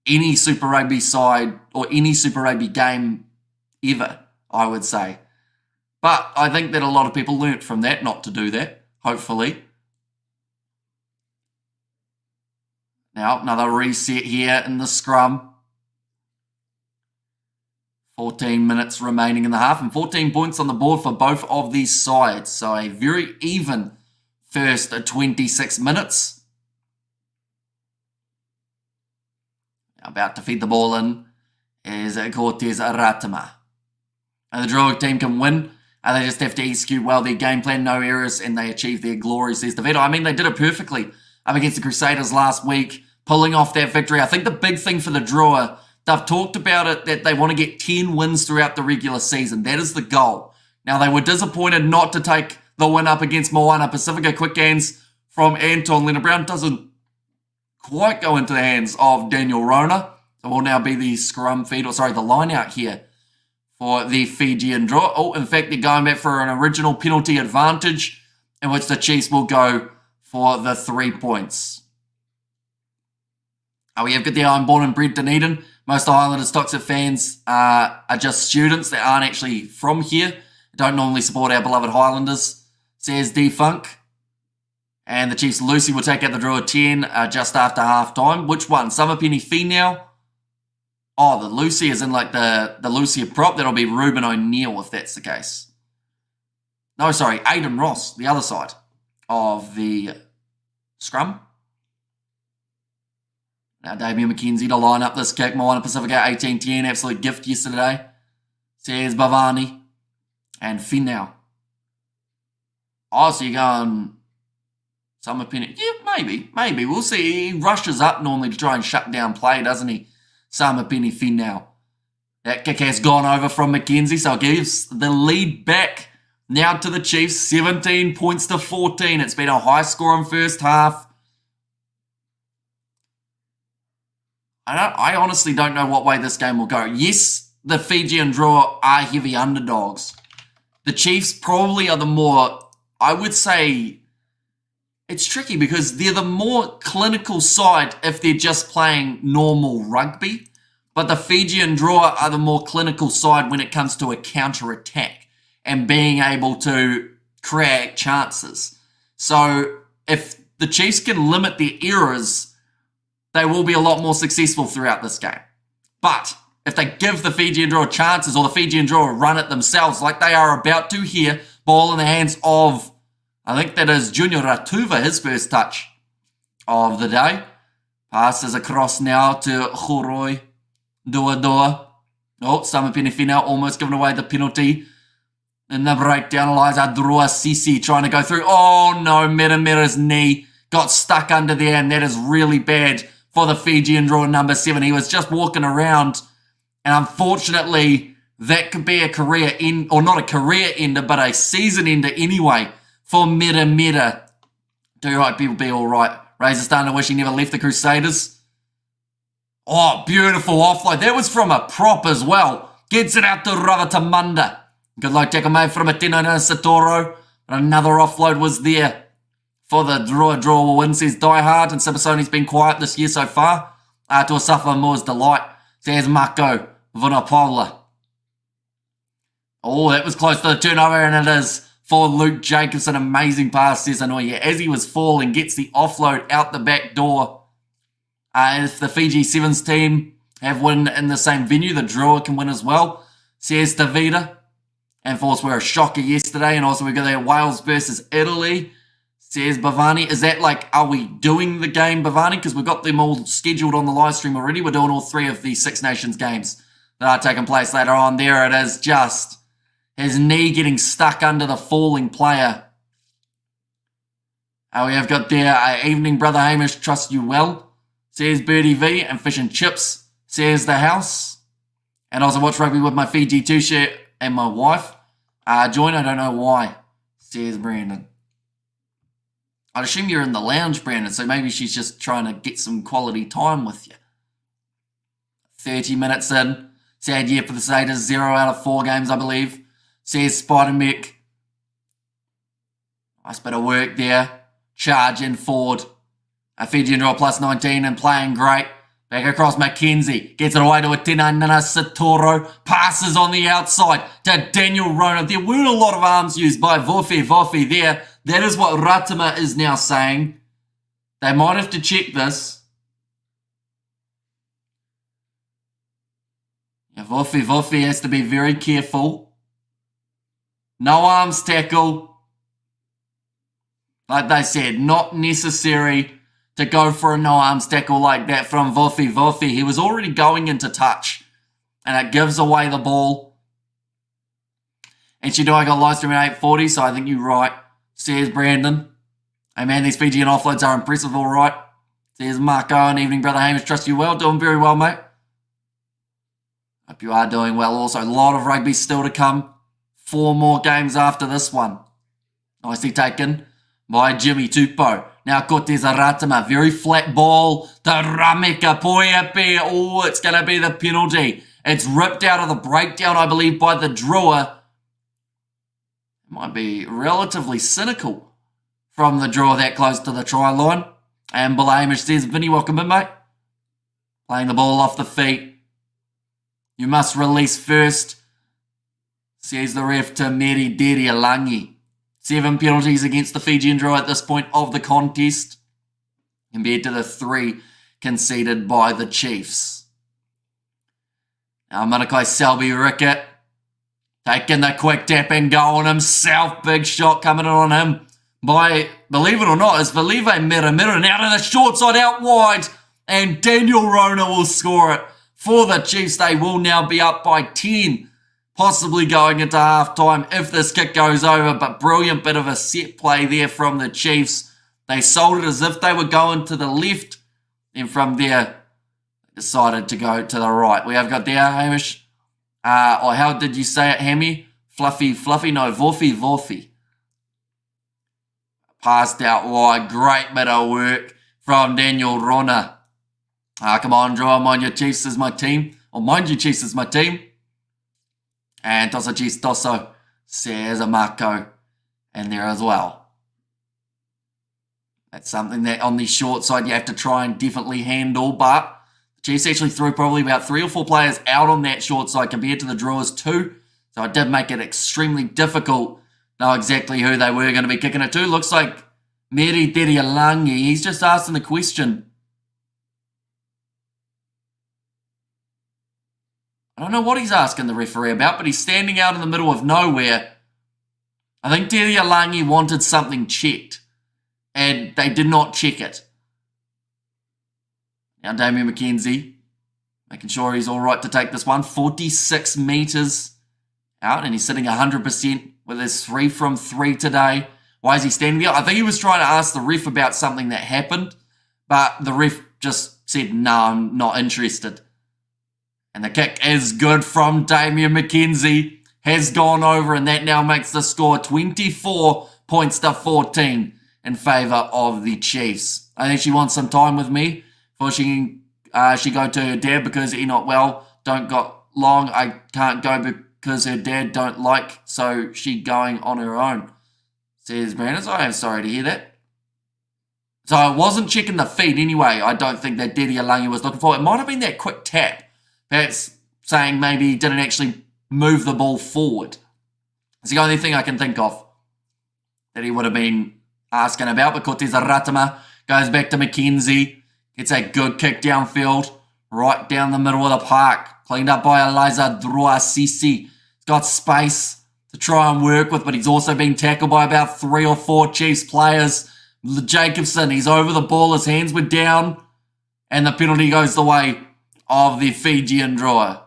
any Super Rugby side or any Super Rugby game ever, I would say. But I think that a lot of people learnt from that not to do that, hopefully. Now, another reset here in the scrum. 14 minutes remaining in the half and 14 points on the board for both of these sides. So a very even first 26 minutes. About to feed the ball in is Cortez Aratama. And the Drua team can win. They just have to execute well their game plan, no errors, and they achieve their glory, says DeVito. I mean, they did it perfectly up against the Crusaders last week, pulling off that victory. I think the big thing for the Drua, they've talked about it, that they want to get 10 wins throughout the regular season. That is the goal. Now, they were disappointed not to take the win up against Moana Pacifica. Quick hands from Anton Leonard-Brown doesn't quite go into the hands of Daniel Rona. So will now be the scrum feed, the line out here for the Fijian Drua. Oh, in fact, they're going back for an original penalty advantage in which the Chiefs will go for the 3 points. We have got the I'm born and bred Dunedin. Most of the Highlanders Toxic fans are just students that aren't actually from here. Don't normally support our beloved Highlanders, says D-Funk. And the Chiefs Lucy will take out the Drua 10 just after half time. Which one? Samapeni Finau? Oh, the Lucy is in like the Lucy prop. That'll be Ruben O'Neill if that's the case. No, sorry, Aidan Ross, the other side of the scrum. Now Damian McKenzie to line up this kick. Moana Pacifica 18-10. Absolute gift yesterday. Says Bavani and Finau. Oh, so you're going Samapeni. Yeah, maybe. We'll see. He rushes up normally to try and shut down play, doesn't he? Samapeni Finau. That kick has gone over from McKenzie, so it gives the lead back now to the Chiefs. 17 points to 14. It's been a high score in first half. I honestly don't know what way this game will go. Yes, the Fijian Drua are heavy underdogs. The Chiefs probably are the more, I would say, it's tricky because they're the more clinical side if they're just playing normal rugby. But the Fijian Drua are the more clinical side when it comes to a counter-attack and being able to create chances. So if the Chiefs can limit their errors, they will be a lot more successful throughout this game. But if they give the Fijian Drua chances or the Fijian Drua run it themselves like they are about to here, ball in the hands of, I think that is Junior Ratuva, his first touch of the day. Passes across now to Khoroi Dua. Oh, Samapeni Finau almost giving away the penalty. In the breakdown lies Drua Sisi trying to go through. Oh no, Mira's knee got stuck under there, and that is really bad for the Fijian Drua number 7. He was just walking around, and unfortunately, that could be a career end, or not a career ender, but a season ender anyway for Mira. Do hope people be all right. Razor starting to wish he never left the Crusaders. Oh, beautiful offload. That was from a prop as well. Gets it out to Ravatamanda. Good luck tackle made from Atino Satoro. But another offload was there for the Drua will win, says Die Hard. And Sibasoni's been quiet this year so far. To a suffer more's delight, says Marco Vunapola. Oh, that was close to the turnover, and it is for Luke Jacobson. Amazing pass, says Anoya. As he was falling, gets the offload out the back door. If the Fiji Sevens team have won in the same venue, the Drua can win as well, says Davida. And for us, we're a shocker yesterday. And also we got that Wales versus Italy, says Bavani. Is that like, are we doing the game, Bavani? Because we've got them all scheduled on the live stream already. We're doing all 3 of the Six Nations games that are taking place later on. There it is, just his knee getting stuck under the falling player. We have got there, evening, Brother Hamish, trust you well, says Birdie V. And Fish and Chips, says the house. And also watch rugby with my Fiji t-shirt and my wife. Join, I don't know why, says Brandon. I'd assume you're in the lounge, Brandon, so maybe she's just trying to get some quality time with you. 30 minutes in. Sad year for the Satyrs. 0 out of 4 games, I believe, says Spider-Mick. Nice bit of work there. Charging forward. Fijian Drua plus 19 and playing great. Back across McKenzie. Gets it away to Atina Satoro. Passes on the outside to Daniel Rona. There weren't a lot of arms used by Vofi there. That is what Ratima is now saying. They might have to check this. Yeah, Vofi has to be very careful. No arms tackle. Like they said, not necessary to go for a no-arms tackle like that from Vofi. He was already going into touch, and it gives away the ball. And I got live stream at 8:40, so I think you're right, says Brandon. Hey man, these Fijian offloads are impressive, all right, says Marco. And evening, Brother Hamish, trust you well. Doing very well, mate. Hope you are doing well. Also, a lot of rugby still to come. 4 more games after this one. Nicely taken by Jimmy Tupou. Now Cortez Aratima, very flat ball to Rameka Poyape. Oh, it's going to be the penalty. It's ripped out of the breakdown, I believe, by the Drua. It might be relatively cynical from the Drua that close to the try line. And Hamish says, Vinny, welcome in, mate. Playing the ball off the feet. You must release first, says the ref to Meri Deri Alangi. 7 penalties against the Fijian Drua at this point of the contest, compared to the 3 conceded by the Chiefs. Now Manakai Selby Rickett taking the quick tap and go on himself. Big shot coming in on him by, believe it or not, is Felipe Miramira. Now to the short side out wide, and Daniel Rona will score it for the Chiefs. They will now be up by 10, possibly going into halftime if this kick goes over, but brilliant bit of a set play there from the Chiefs. They sold it as if they were going to the left, and from there decided to go to the right. We have got there, Hamish, or how did you say it, Hammy? Fluffy, no, Vorfy. Passed out wide, great bit of work from Daniel Rona. Come on, Drua, mind your Chiefs is my team, or mind you Chiefs is my team. And Tosso Chiefs Tosso, says a Marco in there as well. That's something that on the short side you have to try and definitely handle, but the Chiefs actually threw probably about 3 or 4 players out on that short side compared to the Drua's 2. So it did make it extremely difficult to know exactly who they were going to be kicking it to. Looks like Meri Terialangi, he's just asking the question. I don't know what he's asking the referee about, but he's standing out in the middle of nowhere. I think Terialangi wanted something checked, and they did not check it. Now Damien McKenzie, making sure he's all right to take this one. 46 metres out, and he's sitting 100% with his 3 from 3 today. Why is he standing there? I think he was trying to ask the ref about something that happened, but the ref just said, no, I'm not interested. And the kick is good from Damien McKenzie. Has gone over, and that now makes the score 24 points to 14 in favour of the Chiefs. I think she wants some time with me before she go to her dad because he not well. Don't got long. I can't go because her dad don't like, so she going on her own. Says Brandon. I am sorry to hear that. So I wasn't checking the feed anyway. I don't think that Dedi Alangi was looking for. It might have been that quick tap. Perhaps saying maybe he didn't actually move the ball forward. It's the only thing I can think of that he would have been asking about. But Cortez Ratama goes back to McKenzie. Gets a good kick downfield. Right down the middle of the park. Cleaned up by Eliza Drua Sisi. He's got space to try and work with, but he's also been tackled by about 3 or 4 Chiefs players. Jacobson, he's over the ball. His hands were down. And the penalty goes the way of the Fijian Drua.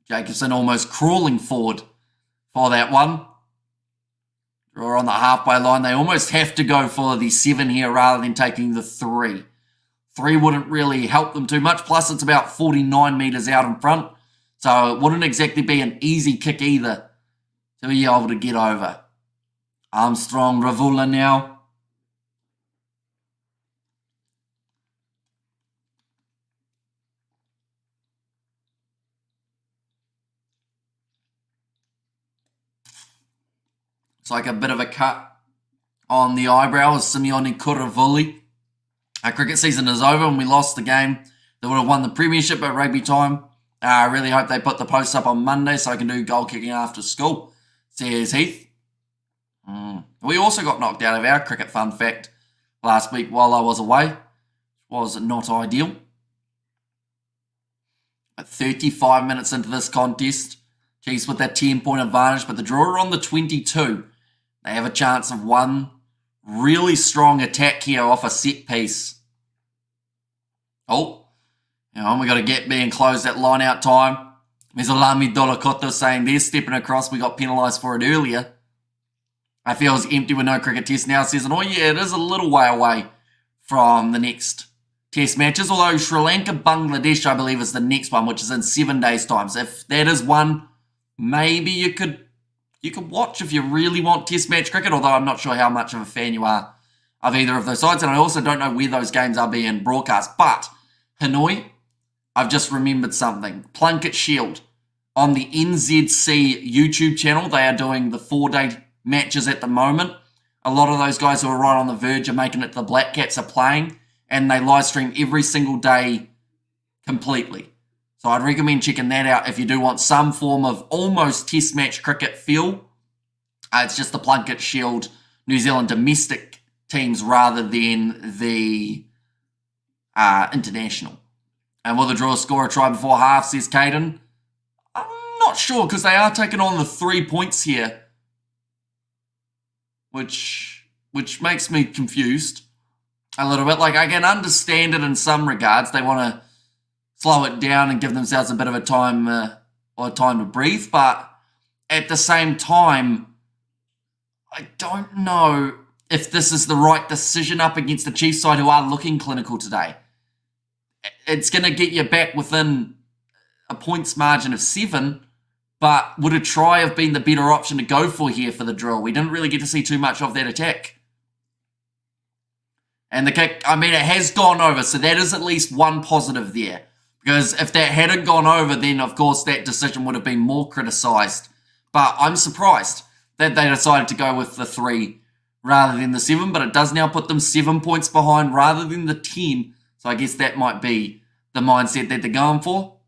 Jacobson almost crawling forward for that one. Drua on the halfway line. They almost have to go for the 7 here rather than taking the 3. 3 wouldn't really help them too much. Plus, it's about 49 metres out in front. So it wouldn't exactly be an easy kick either to be able to get over. Armstrong, Ravula now. It's like a bit of a cut on the eyebrow of Simeone Kuravuli. Our cricket season is over and we lost the game. They would have won the premiership at rugby time. I really hope they put the post up on Monday so I can do goal kicking after school, says Heath. We also got knocked out of our cricket fun fact last week while I was away. Was not ideal. At 35 minutes into this contest, Chiefs with that 10-point advantage, but the Drua are on the 22. They have a chance of one really strong attack here off a set piece. Oh, and we got to get being closed at line out time. Mizolami Dolakoto saying they're stepping across. We got penalised for it earlier. I feel it's empty with no cricket test now. Says, oh yeah, it is a little way away from the next test matches. Although Sri Lanka, Bangladesh, I believe, is the next one, which is in 7 days' time. So if that is one, maybe you could watch if you really want test match cricket, although I'm not sure how much of a fan you are of either of those sides. And I also don't know where those games are being broadcast. But Hanoi, I've just remembered something. Plunket Shield on the NZC YouTube channel. They are doing the 4-day matches at the moment. A lot of those guys who are right on the verge of making it to the Black Caps are playing, and they live stream every single day completely. So I'd recommend checking that out if you do want some form of almost test match cricket feel. It's just the Plunket Shield New Zealand domestic teams rather than the international. And will the Drua score a try before half, says Caden? I'm not sure, because they are taking on the 3 points here, which makes me confused a little bit. Like, I can understand it in some regards. They want to slow it down and give themselves a bit of a time to breathe, but at the same time, I don't know if this is the right decision up against the Chiefs side, who are looking clinical today. It's going to get you back within a points margin of 7, but would a try have been the better option to go for here for the Drua? We didn't really get to see too much of that attack. And the kick, I mean, it has gone over, so that is at least one positive there. Because if that hadn't gone over, then of course that decision would have been more criticised. But I'm surprised that they decided to go with the 3 rather than the 7, but it does now put them 7 points behind rather than the 10. So I guess that might be the mindset that they're going for.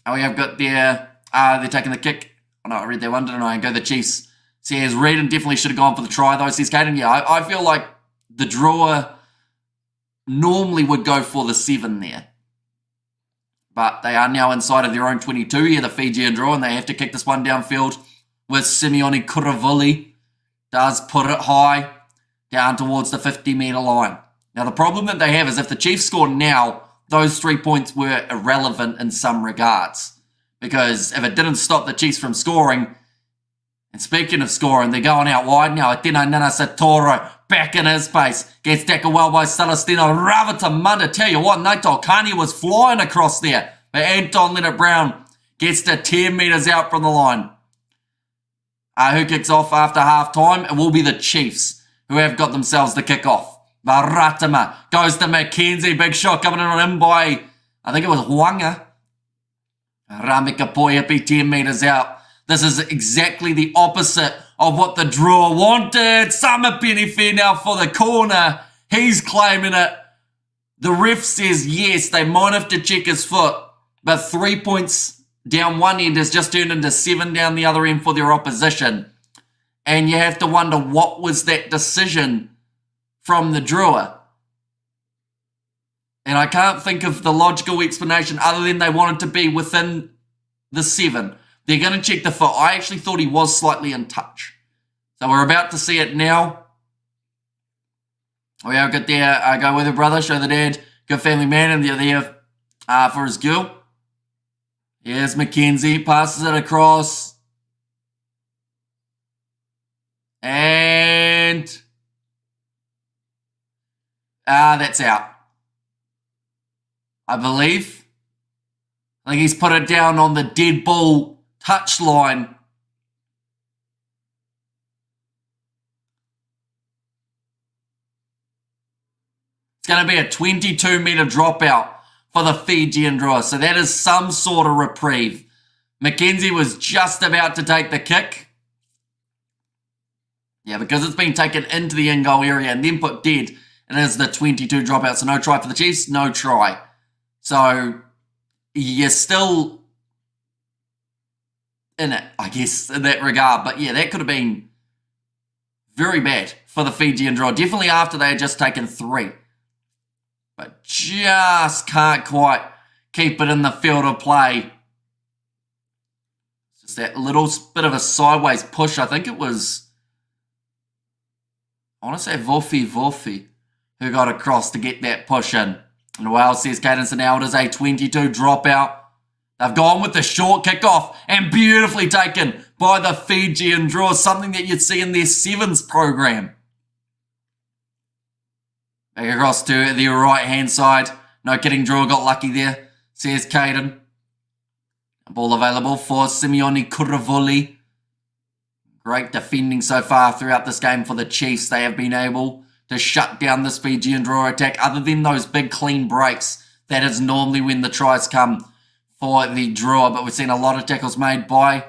And we have got they're taking the kick. Oh no, I read that one, didn't I? Go the Chiefs. Says Redden definitely should have gone for the try though, says Caden. Yeah, I feel like the Drua normally would go for the 7 there. But they are now inside of their own 22 here, the Fijian Drua, and they have to kick this one downfield with Simeone Kuravuli. Does put it high down towards the 50-metre line. Now, the problem that they have is if the Chiefs score now, those 3 points were irrelevant in some regards. Because if it didn't stop the Chiefs from scoring, and speaking of scoring, they're going out wide now. Atena Nana Satoro back in his pace. Gets tackled well by Celestino Ravatamunda. Tell you what, Naito Kani was flying across there. But Anton Leonard-Brown gets to 10 metres out from the line. Who kicks off after half-time? It will be the Chiefs, who have got themselves the kick-off. Baratama goes to McKenzie. Big shot coming in by, I think it was Huanga. Ramika Poyapi 10 metres out. This is exactly the opposite of what the Drua wanted. Sama Penifei now for the corner. He's claiming it. The ref says yes, they might have to check his foot. But 3 points down one end has just turned into 7 down the other end for their opposition. And you have to wonder, what was that decision from the Drua? And I can't think of the logical explanation other than they wanted to be within the 7. They're going to check the foot. I actually thought he was slightly in touch. So we're about to see it now. We have got there, go with her brother, show the dad, good family man, and they're there for his girl. Here's McKenzie, passes it across. And that's out. I believe. I think he's put it down on the dead ball touch line. It's going to be a 22-metre dropout for the Fijian Drua. So that is some sort of reprieve. McKenzie was just about to take the kick. Yeah, because it's been taken into the in-goal area and then put dead. It is the 22 dropout. So no try for the Chiefs, no try. So you're still in it, I guess, in that regard. But yeah, that could have been very bad for the Fijian Drua. Definitely after they had just taken 3. But just can't quite keep it in the field of play. Just that little bit of a sideways push. I think it was, I want to say Vofi who got across to get that push in. And Wales says Cadence, now it is a 22 dropout. They've gone with the short kickoff and beautifully taken by the Fijian Drua, something that you'd see in their 7s program. Back across to the right-hand side. No kidding, Drua got lucky there, says Caden. Ball available for Simeone Kuravuli. Great defending so far throughout this game for the Chiefs. They have been able to shut down this Fijian Drua attack. Other than those big clean breaks, that is normally when the tries come for the Drua. But we've seen a lot of tackles made by,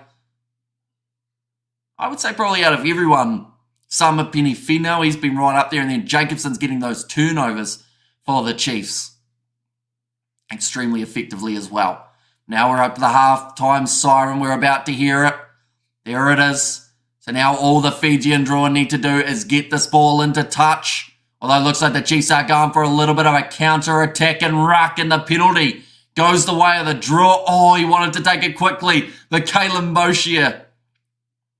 I would say probably out of everyone, Sama Penifei, he's been right up there, and then Jacobson's getting those turnovers for the Chiefs extremely effectively as well. Now we're up to the half-time siren. We're about to hear it. There it is. So now all the Fijian Drua need to do is get this ball into touch. Although it looks like the Chiefs are going for a little bit of a counter-attack and ruck, and the penalty goes the way of the Drua. Oh, he wanted to take it quickly. The Kalen Boshia.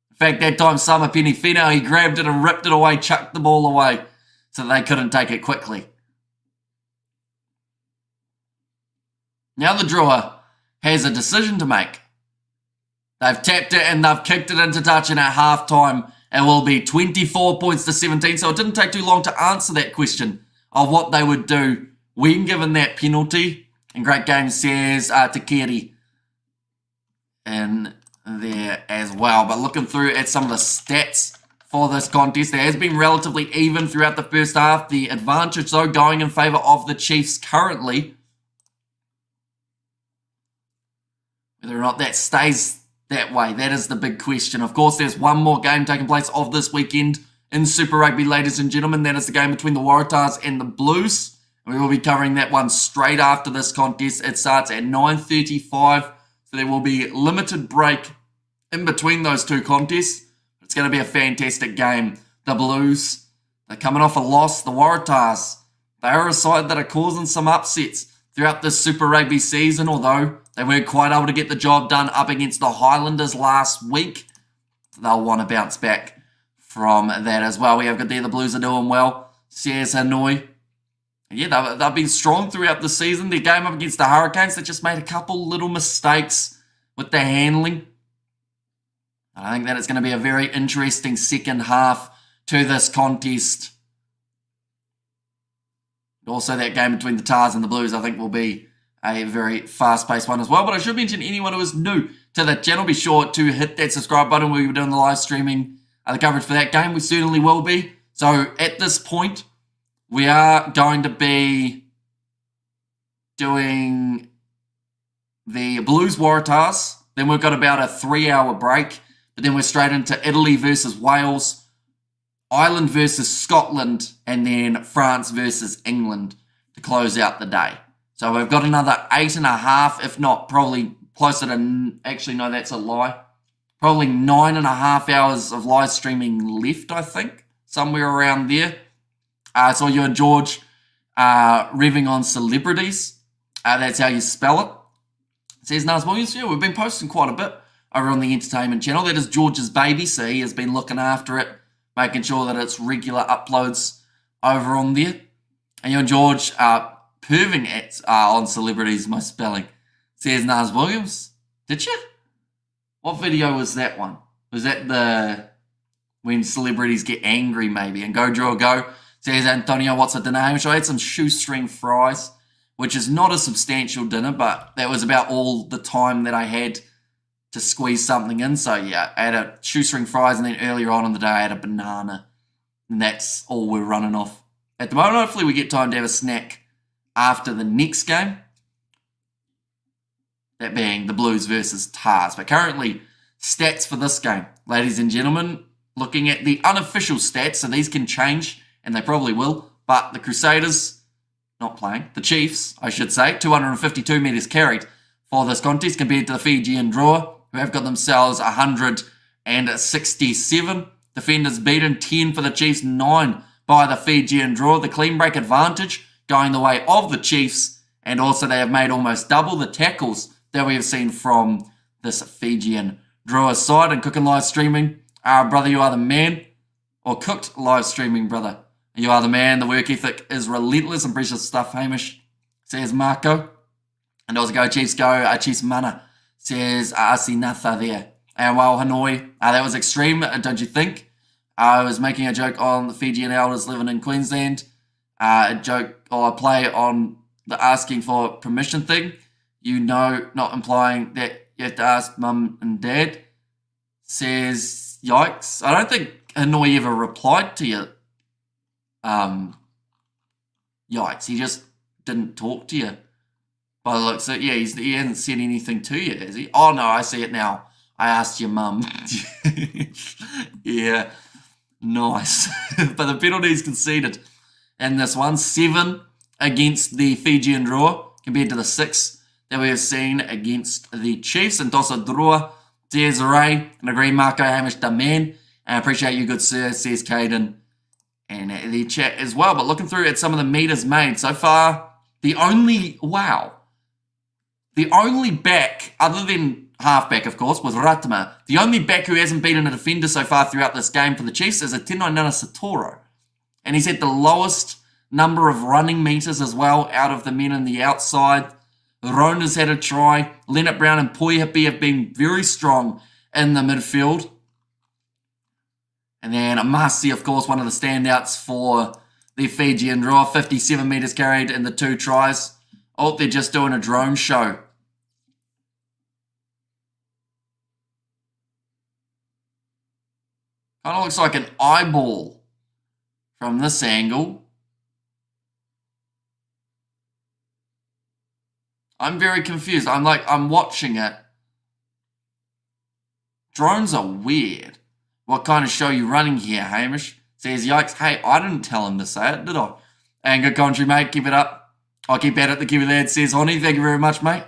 In fact, that time Sama Penifino, he grabbed it and ripped it away, chucked the ball away so they couldn't take it quickly. Now the Drua has a decision to make. They've tapped it and they've kicked it into touch, and at halftime it will be 24 points to 17. So it didn't take too long to answer that question of what they would do when given that penalty. And great game, says Takeri in there as well. But looking through at some of the stats for this contest, there has been relatively even throughout the first half. The advantage, though, going in favour of the Chiefs currently. Whether or not that stays that way, that is the big question. Of course, there's one more game taking place of this weekend in Super Rugby, ladies and gentlemen. That is the game between the Waratahs and the Blues. We will be covering that one straight after this contest. It starts at 9:35, so there will be limited break in between those two contests. It's going to be a fantastic game. The Blues, they're coming off a loss. The Waratahs, they are a side that are causing some upsets throughout this Super Rugby season, although they weren't quite able to get the job done up against the Highlanders last week. They'll want to bounce back from that as well. We have got there, the Blues are doing well. Says Hanoi. Yeah, they've been strong throughout the season. Their game up against the Hurricanes, they just made a couple little mistakes with their handling. I think that it's going to be a very interesting second half to this contest. Also, that game between the Tars and the Blues, I think, will be a very fast-paced one as well. But I should mention, anyone who is new to the channel, be sure to hit that subscribe button. We'll be doing the live streaming, the coverage for that game. We certainly will be. So at this point, we are going to be doing the Blues Waratahs. Then we've got about a 3-hour break. But then we're straight into Italy versus Wales, Ireland versus Scotland, and then France versus England to close out the day. So we've got another 8.5, if not probably closer to, actually no, that's a lie. Probably 9.5 hours of live streaming left, I think, somewhere around there. So you and George revving on celebrities. That's how you spell it. It says Nas Williams. Yeah, we've been posting quite a bit over on the entertainment channel. That is George's baby, so he has been looking after it, making sure that it's regular uploads over on there. And you and George are perving at on celebrities, my spelling. Says Nas Williams. Did you? What video was that one? Was that the when celebrities get angry maybe? And go draw go. Says Antonio, what's the dinner, Hamish? I had some shoestring fries, which is not a substantial dinner, but that was about all the time that I had to squeeze something in. So yeah, I had a shoestring fries, and then earlier on in the day I had a banana. And that's all we're running off at the moment. Hopefully we get time to have a snack after the next game. That being the Blues versus Tars. But currently, stats for this game, ladies and gentlemen, looking at the unofficial stats, so these can change, and they probably will, but the Crusaders, not playing, the Chiefs, I should say, 252 metres carried for this contest compared to the Fijian Drua, who have got themselves 167. Defenders beaten, 10 for the Chiefs, 9 by the Fijian Drua. The clean break advantage going the way of the Chiefs, and also they have made almost double the tackles that we have seen from this Fijian Drua side. And cooking live streaming, brother, you are the man. Or cooked live streaming, brother, you are the man. The work ethic is relentless and precious stuff, Hamish, says Marco. And also go Chiefs, go Chiefs mana, says Asinatha there. And well, Hanoi, that was extreme, don't you think? I was making a joke on the Fijian elders living in Queensland. A joke or a play on the asking for permission thing. You know, not implying that you have to ask mum and dad. Says, yikes. I don't think Hanoi ever replied to you. Yikes. He just didn't talk to you. By the looks of it, yeah, he hasn't said anything to you, has he? Oh, no, I see it now. I asked your mum. Yeah, nice. But the penalties conceded in this one, 7 against the Fijian Drua compared to the 6 that we have seen against the Chiefs. And Dosa Drua, says Ray, and agree Marco Hamish the man. I appreciate you, good sir, says Caden. And the chat as well. But looking through at some of the meters made so far, the only back, other than halfback, of course, was Ratma. The only back who hasn't beaten a defender so far throughout this game for the Chiefs is a Tinainana Satoro. And he's had the lowest number of running meters as well out of the men on the outside. Rona's had a try. Leonard Brown and Poihipi have been very strong in the midfield. And then Amasi, of course, one of the standouts for the Fijian Drua. 57 meters carried in the 2 tries. Oh, they're just doing a drone show. Kind of looks like an eyeball from this angle. I'm very confused. I'm watching it. Drones are weird. What kind of show you running here, Hamish? Says, yikes. Hey, I didn't tell him to say it, did I? And good country, mate. Keep it up. I'll keep at it. The Kiwi lad says, Honey, thank you very much, mate.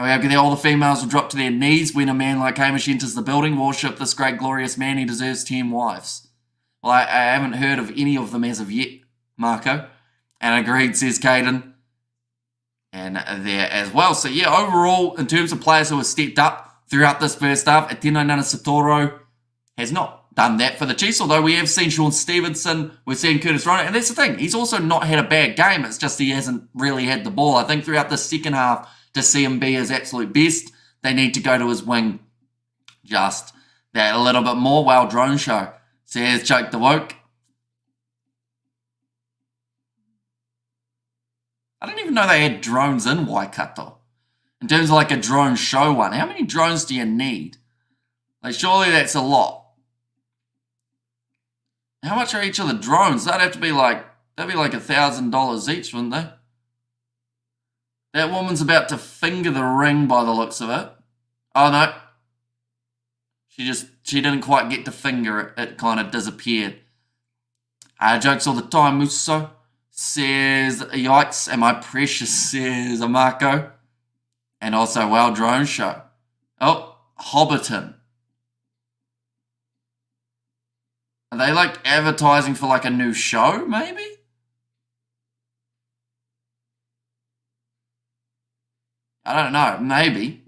We hope that all the females will drop to their knees when a man like Hamish enters the building. Worship this great, glorious man. He deserves 10 wives. Well, I haven't heard of any of them as of yet, Marco. And agreed, says Caden. And there as well. So, yeah, overall, in terms of players who have stepped up throughout this first half, Atino Satoro has not done that for the Chiefs, although we have seen Sean Stevenson, we've seen Curtis Rona, and that's the thing, he's also not had a bad game, it's just he hasn't really had the ball. I think throughout the second half, to see him be his absolute best, they need to go to his wing just that a little bit more. Well, drone show, says Choke the Woke. I didn't even know they had drones in Waikato. In terms of like a drone show one, how many drones do you need? Like, surely that's a lot. How much are each of the drones? That'd have to be like, that'd be like $1,000 each, wouldn't they? That woman's about to finger the ring by the looks of it. Oh no. She didn't quite get to finger it. It kind of disappeared. Jokes all the time, Musso. Says, yikes, am I precious, says Marco. And also, well, drone show. Oh, Hobbiton. Are they like advertising for like a new show, maybe? I don't know, maybe.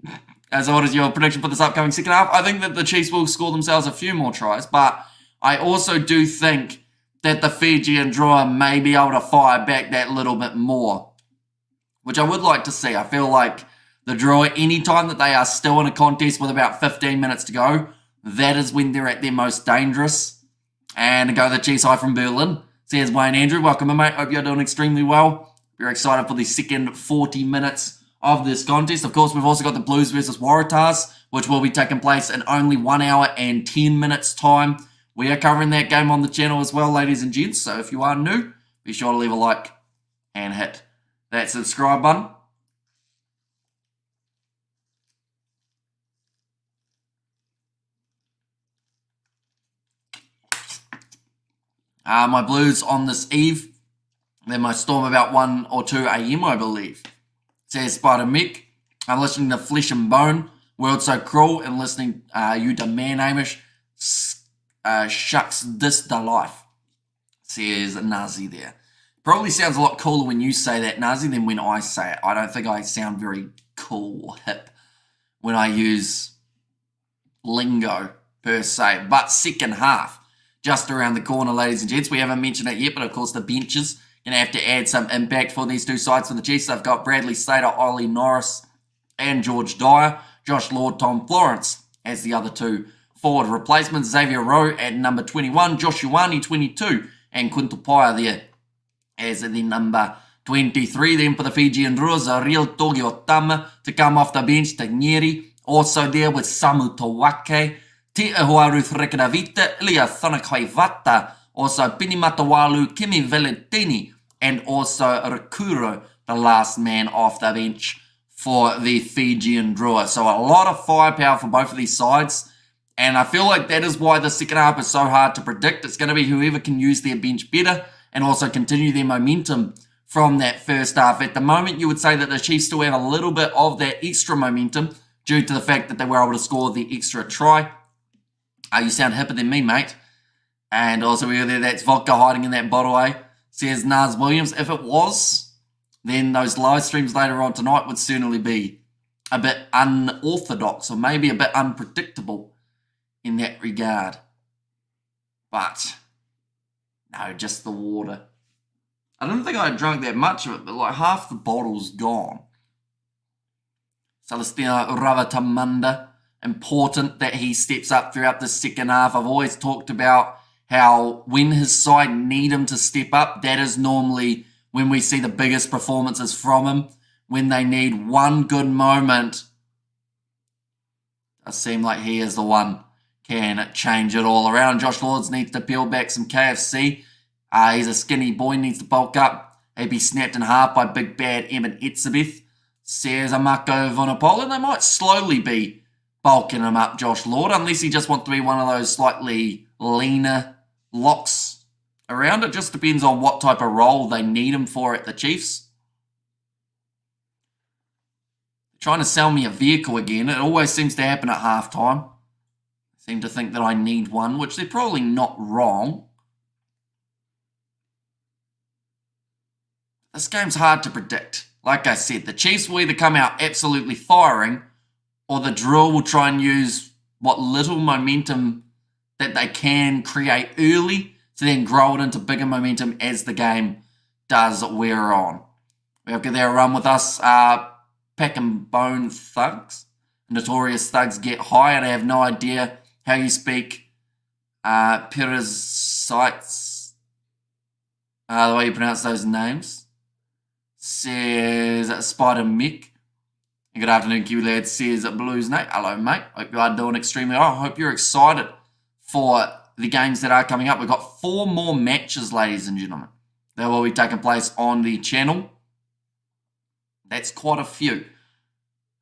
As what is your prediction for this upcoming second half? I think that the Chiefs will score themselves a few more tries, but I also do think that the Fijian Drua may be able to fire back that little bit more, which I would like to see. I feel like the Drua, anytime that they are still in a contest with about 15 minutes to go, that is when they're at their most dangerous. And to go the Chiefs high from Berlin, says Wayne Andrew. Welcome in, mate. Hope you're doing extremely well. We're excited for the second 40 minutes of this contest. Of course, we've also got the Blues versus Waratahs, which will be taking place in only 1 hour and 10 minutes time. We are covering that game on the channel as well, ladies and gents. So if you are new, be sure to leave a like and hit that subscribe button. My Blues on this eve. Then my Storm about 1 or 2 a.m, I believe. Says Spider Mick. I'm listening to Flesh and Bone, World So Cruel, and listening you to Man Amish. Shucks this the life, says Nazi there. Probably sounds a lot cooler when you say that, Nazi, than when I say it. I don't think I sound very cool or hip when I use lingo per se. But second half, just around the corner, ladies and gents. We haven't mentioned it yet, but of course the benches going to have to add some impact for these two sides for the Chiefs. They've got Bradley Slater, Ollie Norris, and George Dyer. Josh Lord, Tom Florence as the other two forward replacements. Xavier Rowe at number 21, Josh Ioane 22, and Quinto Paia there as the number 23. Then for the Fijian Drua, Zariel Togi Otama to come off the bench. Tagnieri also there with Samu Tawake. Te Ruth Rekadavita, Ilya Thanakai also Pini Matawalu, Kimi Valentini, and also Rakuro, the last man off the bench for the Fijian Drua. So a lot of firepower for both of these sides, and I feel like that is why the second half is so hard to predict. It's going to be whoever can use their bench better and also continue their momentum from that first half. At the moment, you would say that the Chiefs still have a little bit of that extra momentum due to the fact that they were able to score the extra try. You sound hipper than me, mate. And also, that's vodka hiding in that bottle, eh? Says Naz Williams. If it was, then those live streams later on tonight would certainly be a bit unorthodox or maybe a bit unpredictable in that regard. But, no, just the water. I don't think I drank that much of it, but like half the bottle's gone. Celestino Ravatamanda, important that he steps up throughout the second half. I've always talked about how when his side need him to step up, that is normally when we see the biggest performances from him. When they need one good moment, it seems like he is the one can change it all around. Josh Lords needs to peel back some KFC. He's a skinny boy, needs to bulk up. He'd be snapped in half by big bad Emin Etzebeth. Says Amako Vonopola. They might slowly be bulking him up, Josh Lord, unless he just wants to be one of those slightly leaner locks around. It just depends on what type of role they need him for at the Chiefs. Trying to sell me a vehicle again. It always seems to happen at halftime. Seem to think that I need one, which they're probably not wrong. This game's hard to predict. Like I said, the Chiefs will either come out absolutely firing, or the Drua will try and use what little momentum that they can create early to then grow it into bigger momentum as the game does wear on. We have their run with us, Pack and Bone Thugs. Notorious Thugs get high, and I have no idea how you speak Parasites, the way you pronounce those names. Says Spider Mick. Good afternoon, Kiwi Lad. Says Blues Nate. Hello, mate. Hope you are doing extremely well. I hope you're excited for the games that are coming up. We've got 4 more matches, ladies and gentlemen, that will be taking place on the channel. That's quite a few.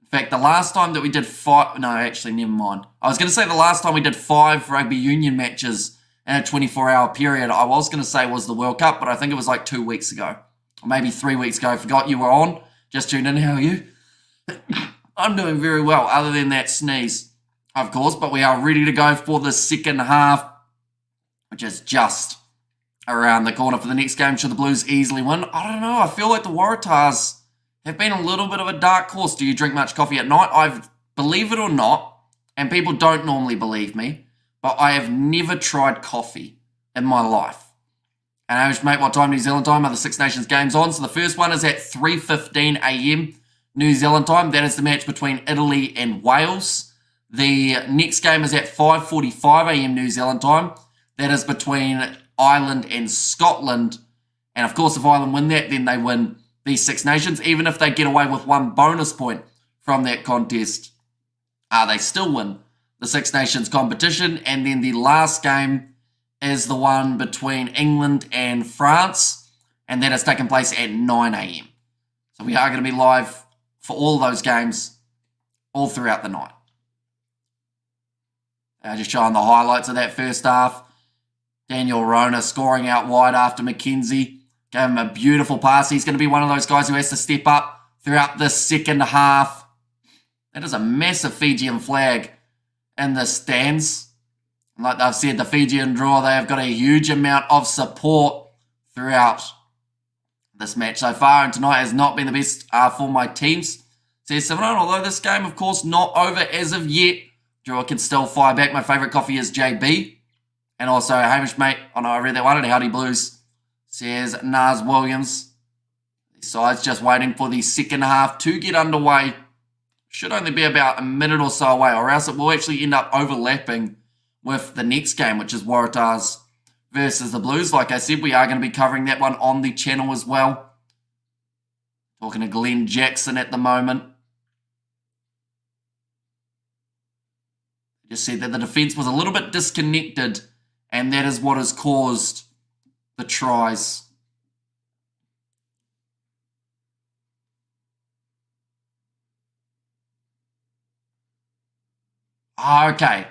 In fact, the last time that we did 5... No, actually, never mind. I was going to say the last time we did 5 rugby union matches in a 24-hour period, I was going to say was the World Cup, but I think it was like 2 weeks ago. Or maybe 3 weeks ago. I forgot you were on. Just tuned in. How are you? I'm doing very well, other than that sneeze, of course. But we are ready to go for the second half, which is just around the corner for the next game. Should the Blues easily win? I don't know. I feel like the Waratahs have been a little bit of a dark horse. Do you drink much coffee at night? Believe it or not, and people don't normally believe me, but I have never tried coffee in my life. And I mate, what time New Zealand time are the Six Nations games on? So the first one is at 3:15 a.m. New Zealand time. That is the match between Italy and Wales. The next game is at 5:45 a.m. New Zealand time. That is between Ireland and Scotland. And of course, if Ireland win that, then they win the Six Nations. Even if they get away with 1 bonus point from that contest, they still win the Six Nations competition. And then the last game is the one between England and France, and that has taken place at 9 a.m. So we are going to be live for all those games all throughout the night. Just showing the highlights of that first half. Daniel Rona scoring out wide after McKenzie. Gave him a beautiful pass. He's going to be one of those guys who has to step up throughout the second half. That is a massive Fijian flag in the stands. Like I've said, the Fijian Drua, they have got a huge amount of support throughout this match so far, and tonight has not been the best for my teams. Says 7-0, although this game, of course, not over as of yet. Drua can still fire back. My favourite coffee is JB. And also, Hamish, mate, I know I read that one, and Howdy Blues, says Naz Williams. The side's just waiting for the second half to get underway. Should only be about a minute or so away, or else it will actually end up overlapping with the next game, which is Waratahs versus the Blues. Like I said, we are going to be covering that one on the channel as well. Talking to Glenn Jackson at the moment. Just said that the defence was a little bit disconnected, and that is what has caused the tries. Okay.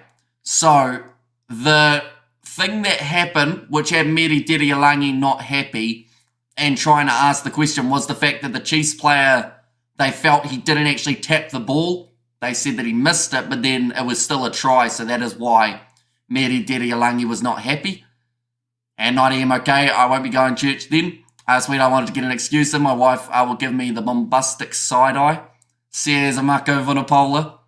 So, the thing that happened, which had Meri Dirialangi not happy, and trying to ask the question was the fact that the Chiefs player, they felt he didn't actually tap the ball. They said that he missed it, but then it was still a try, so that is why Mary Derialangi was not happy. And 9 AM, okay, I won't be going to church then. Sweet, I wanted to get an excuse in. My wife will give me the bombastic side-eye, says Marco Vunipola.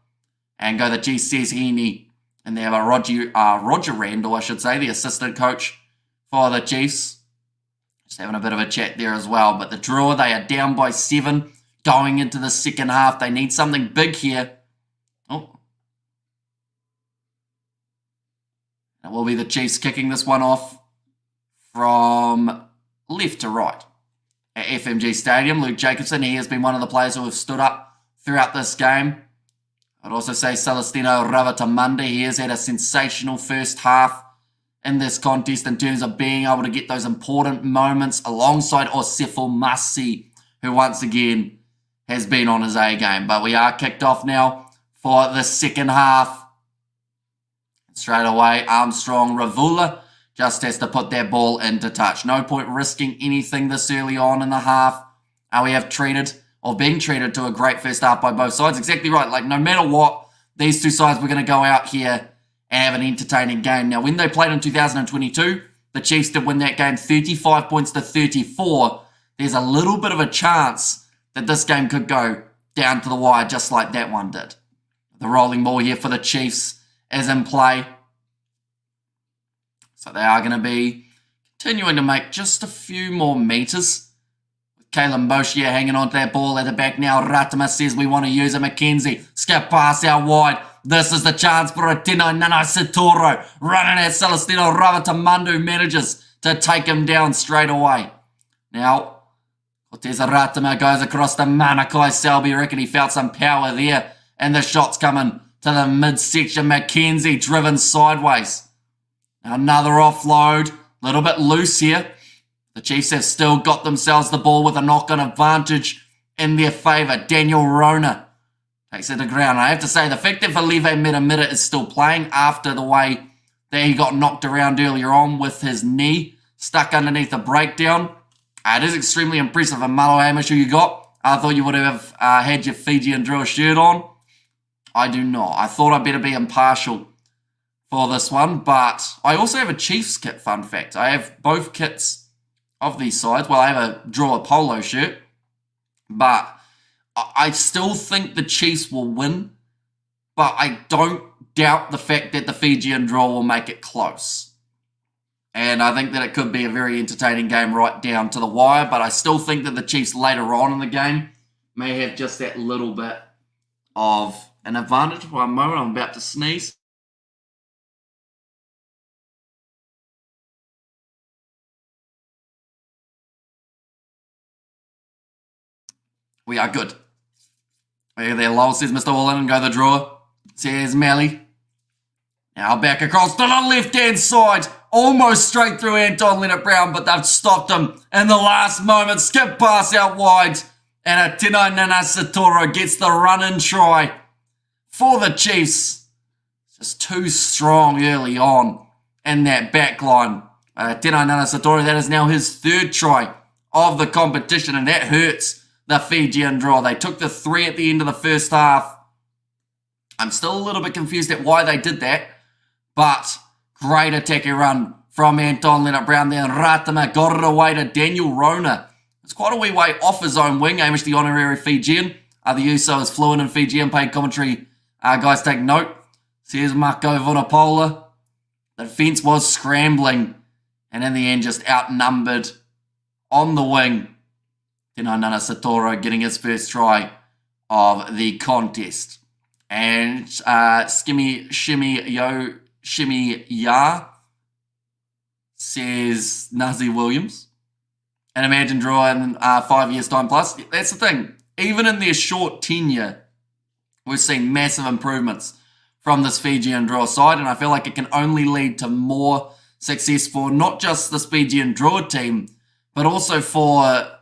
And go the G, says Heaney. And they have a Roger Randall, I should say, the assistant coach for the Chiefs. Just having a bit of a chat there as well. But the Drua, they are down by 7 going into the second half. They need something big here. Oh. It will be the Chiefs kicking this one off from left to right at FMG Stadium. Luke Jacobson, he has been one of the players who have stood up throughout this game. I'd also say Celestino Ravatamunda, he has had a sensational first half in this contest in terms of being able to get those important moments alongside Osefo Masi, who once again has been on his A game. But we are kicked off now for the second half. Straight away, Armstrong Ravula just has to put that ball into touch. No point risking anything this early on in the half. We have being treated to a great first half by both sides. Exactly right. Like, no matter what, these two sides were going to go out here and have an entertaining game. Now, when they played in 2022, the Chiefs did win that game 35 points to 34. There's a little bit of a chance that this game could go down to the wire just like that one did. The rolling ball here for the Chiefs is in play. So they are going to be continuing to make just a few more meters. With Kalen Boschia hanging on to that ball at the back now. Ratama says we want to use it. McKenzie, skip pass out wide. This is the chance for Atino Nana Satoro. Running at Celestino Ravatamundu, manages to take him down straight away. Now, Cortez Ratama goes across to Manakai Selby. Reckon he felt some power there. And the shot's coming to the midsection. McKenzie driven sideways. Another offload, a little bit loose here. The Chiefs have still got themselves the ball with a knock-on advantage in their favour. Daniel Rona takes it to ground. I have to say, the fact that Felipe Miramita is still playing after the way that he got knocked around earlier on with his knee stuck underneath the breakdown, it is extremely impressive. And Malo Hamish, who you got, I thought you would have had your Fijian Drua shirt on. I do not. I thought I'd better be impartial for this one, but I also have a Chiefs kit, fun fact. I have both kits of these sides. Well, I have a Drua polo shirt, but I still think the Chiefs will win, but I don't doubt the fact that the Fijian Drua will make it close. And I think that it could be a very entertaining game right down to the wire, but I still think that the Chiefs later on in the game may have just that little bit of an advantage. One moment, I'm about to sneeze. We are good. There, Lowell says Mr. Wallen and go the Drua. Says Mally. Now back across to the left-hand side. Almost straight through Anton Leonard-Brown, but they've stopped him in the last moment. Skip pass out wide. And Atino Nana Satoro gets the run-in try for the Chiefs. Just too strong early on in that back line. Atino Nana Satoro, that is now his third try of the competition, and that hurts the Fijian Drua. They took the 3 at the end of the first half. I'm still a little bit confused at why they did that, but great attacking run from Anton Leonard-Brown there. And Ratama got it away to Daniel Rona. It's quite a wee way off his own wing. Amish, the honorary Fijian. The USO is fluent in Fijian. Paid commentary. Guys, take note. Here's Marco Vunipola. The defence was scrambling, and in the end, just outnumbered on the wing. Tino Nana Satoro getting his first try of the contest. And Shimmy Ya says Nazi Williams. And imagine Drua in 5 years' time plus. That's the thing. Even in their short tenure, we've seen massive improvements from this Fijian Drua side. And I feel like it can only lead to more success for not just this Fijian Drua team, but also for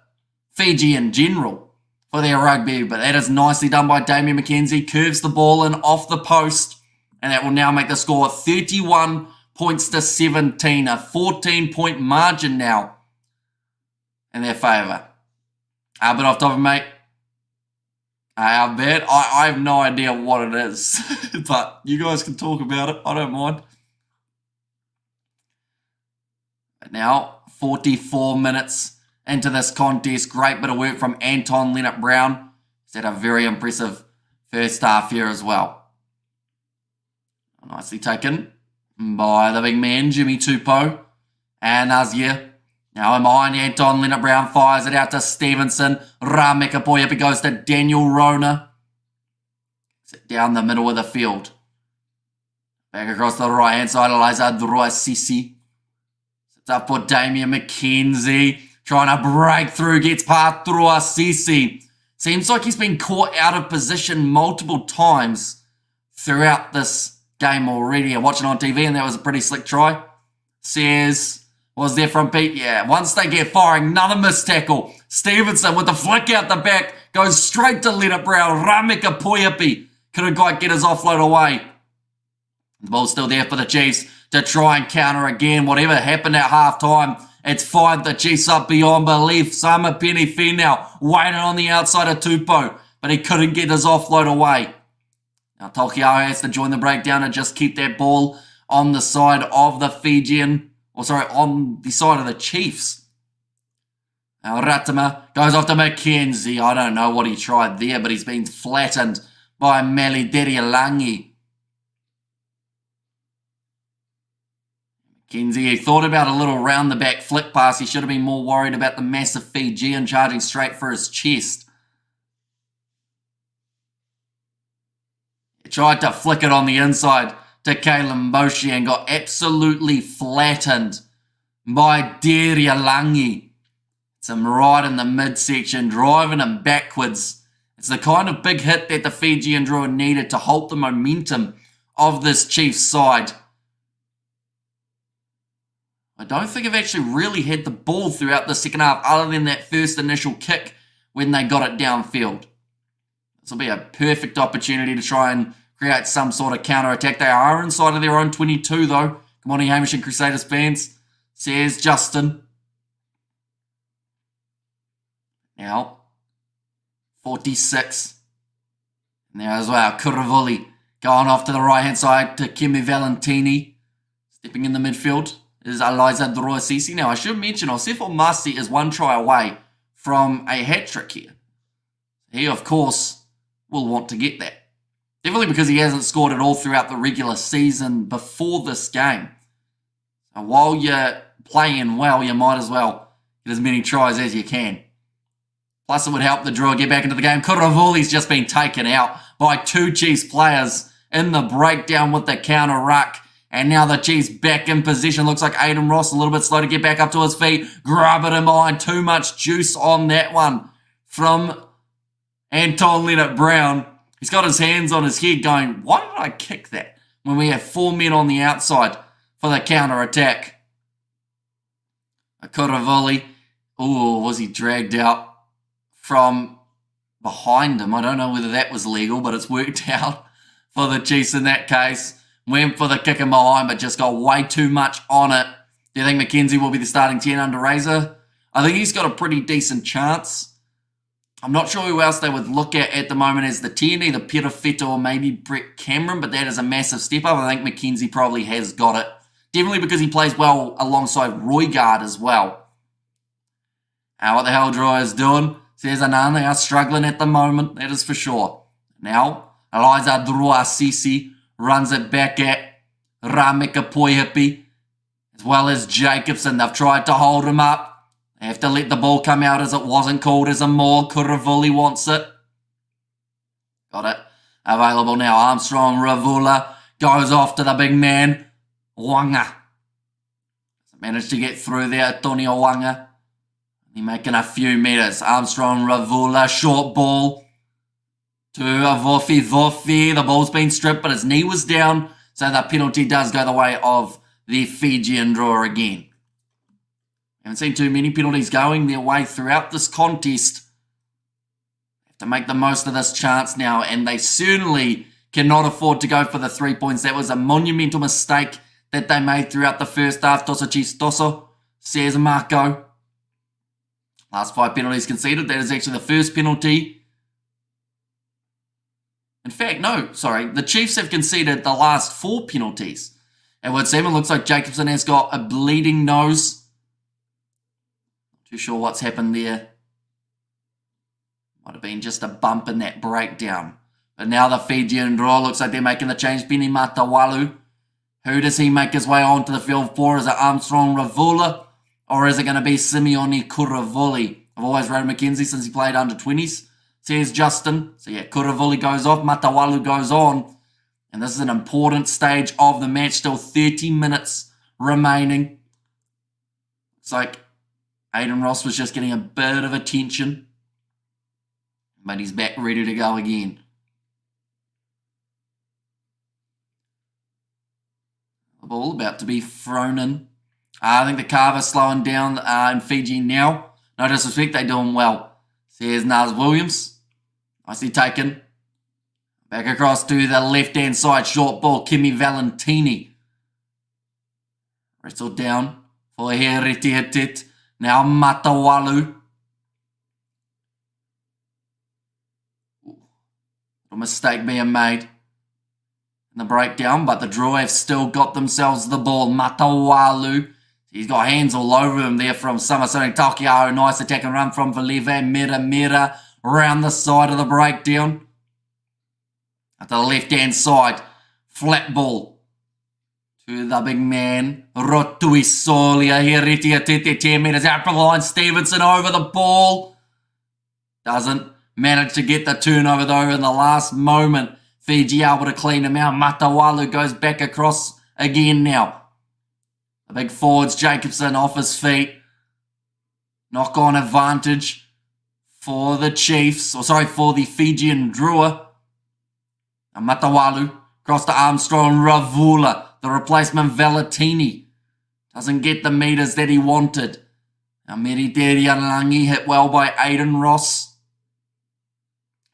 Fiji in general for their rugby. But that is nicely done by Damien McKenzie. Curves the ball in off the post. And that will now make the score 31 points to 17. A 14-point margin now in their favour. A bit off topic, mate. I bet. I have no idea what it is, but you guys can talk about it. I don't mind. But now, 44 minutes into this contest. Great bit of work from Anton Lienert-Brown. He's had a very impressive first half here as well. Nicely taken by the big man, Jimmy Tupou. And Nazir. Now in behind, Anton Lienert-Brown fires it out to Stevenson. Rameka Poyapi goes to Daniel Rona. Sit down the middle of the field. Back across the right-hand side, Eliza Drua Sisi. Sits up for Damien McKenzie. Trying to break through, gets past Drua Sisi. Seems like he's been caught out of position multiple times throughout this game already. I'm watching on TV and that was a pretty slick try. Says, was there from Pete? Yeah, once they get firing, another missed tackle. Stevenson with the flick out the back, goes straight to Lienert-Brown. Rameka Poyapi couldn't quite get his offload away. The ball's still there for the Chiefs to try and counter again. Whatever happened at halftime, it's fired the Chiefs up beyond belief. Sama Penny now waiting on the outside of Tupou, but he couldn't get his offload away. Now Tokiao has to join the breakdown and just keep that ball on the side of the on the side of the Chiefs. Now Ratama goes off to McKenzie. I don't know what he tried there, but he's been flattened by Meliderialangi. McKenzie, he thought about a little round the back flick pass. He should have been more worried about the massive Fijian charging straight for his chest. He tried to flick it on the inside to Kalen Boshi and got absolutely flattened by Derialangi. It's him right in the midsection, driving him backwards. It's the kind of big hit that the Fijian Drua needed to halt the momentum of this Chiefs side. I don't think I've actually really had the ball throughout the second half other than that first initial kick when they got it downfield. This will be a perfect opportunity to try and create some sort of counter-attack. They are inside of their own 22 though. Good morning, Hamish and Crusaders fans, says Justin. Now, 46. And there as well, Kuravuli going off to the right-hand side to Kimi Valentini. Stepping in the midfield is Eliza Drua Sisi. Now, I should mention, Osefo Masi is one try away from a hat-trick here. He, of course, will want to get that. Definitely because he hasn't scored at all throughout the regular season before this game. So while you're playing well, you might as well get as many tries as you can. Plus, it would help the Drua get back into the game. Kuravuli's just been taken out by two Chiefs players in the breakdown with the counter ruck. And now the Chiefs back in position. Looks like Aiden Ross a little bit slow to get back up to his feet. Grab it in behind. Too much juice on that one from Anton Lienert-Brown. He's got his hands on his head going, why did I kick that? When we have four men on the outside for the counter-attack. Kuravuli. Ooh, was he dragged out from behind him? I don't know whether that was legal, but it's worked out for the Chiefs in that case. Went for the kick in behind, but just got way too much on it. Do you think McKenzie will be the starting 10 under Razor? I think he's got a pretty decent chance. I'm not sure who else they would look at the moment as the 10, either Peter Feta or maybe Brett Cameron, but that is a massive step up. I think McKenzie probably has got it. Definitely because he plays well alongside Roygaard as well. Now, what the hell Drua is doing? Says Anand, they are struggling at the moment, that is for sure. Now, Eliza Drua Sisi runs it back at Rameka Poihipi, as well as Jacobson. They've tried to hold him up. They have to let the ball come out as it wasn't called as a maul. Kuravuli wants it. Got it. Available now. Armstrong Ravula goes off to the big man. Wanga. Managed to get through there. Antonio Wanga. He's making a few meters. Armstrong Ravula. Short ball to Vofi. The ball's been stripped, but his knee was down. So the penalty does go the way of the Fijian Drua again. Haven't seen too many penalties going their way throughout this contest. Have to make the most of this chance now, and they certainly cannot afford to go for the 3 points. That was a monumental mistake that they made throughout the first half. Toso Chiefs Toso, says Marco. Last 5 penalties conceded. That is actually the first penalty. In fact, no, sorry. The Chiefs have conceded the last 4 penalties. It would seem it looks like Jacobson has got a bleeding nose. Not too sure what's happened there. Might have been just a bump in that breakdown. But now the Fijian Drua looks like they're making the change. Pini Matawalu. Who does he make his way onto the field for? Is it Armstrong Ravula? Or is it going to be Simeone Kuravoli? I've always rated McKenzie since he played under 20s. Says Justin. So yeah, Kuravoli goes off. Matawalu goes on. And this is an important stage of the match. Still 30 minutes remaining. It's like Aiden Ross was just getting a bit of attention. But he's back ready to go again. The ball about to be thrown in. I think the Carver's slowing down in Fiji now. No disrespect, they're doing well. So here's Nars Williams. Nicely taken. Back across to the left-hand side. Short ball, Kimi Valentini. Wrestled down for Heritihitit. Now Matawalu. A mistake being made in the breakdown, but the Drua have still got themselves the ball. Matawalu, he's got hands all over him there from Samasoni Takiao. Nice attack and run from Valive. Mira around the side of the breakdown. At the left-hand side, flat ball to the big man. Rotui Solia here. 10 metres out from the line. Stevenson over the ball. Doesn't managed to get the turnover though in the last moment. Fiji able to clean him out. Matawalu goes back across again now. The big forwards, Jacobson off his feet. Knock on advantage for the Chiefs. For the Fijian Drua. And Matawalu across to Armstrong Ravula. The replacement Valentini. Doesn't get the metres that he wanted. Now Meriteri Alangi hit well by Aiden Ross.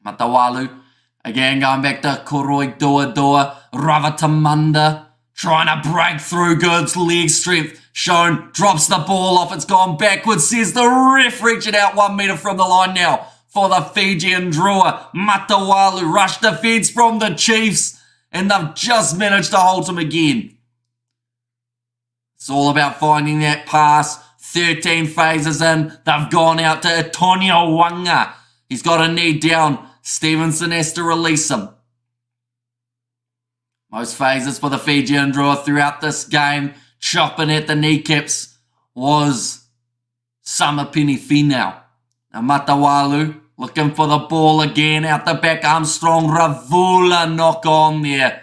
Matawalu, again going back to Koroi Dua, Ravatamanda, trying to break through, good leg strength, shown, drops the ball off, it's gone backwards, says the ref, reaching out 1 metre from the line now for the Fijian Drua. Matawalu, rush defence from the Chiefs, and they've just managed to hold him again. It's all about finding that pass, 13 phases in, they've gone out to Antonio Wanga. He's got a knee down. Stevenson has to release him. Most phases for the Fijian Drua throughout this game, chopping at the kneecaps, was Samapini Finau. Now Matawalu looking for the ball again out the back. Armstrong Ravula knock on there.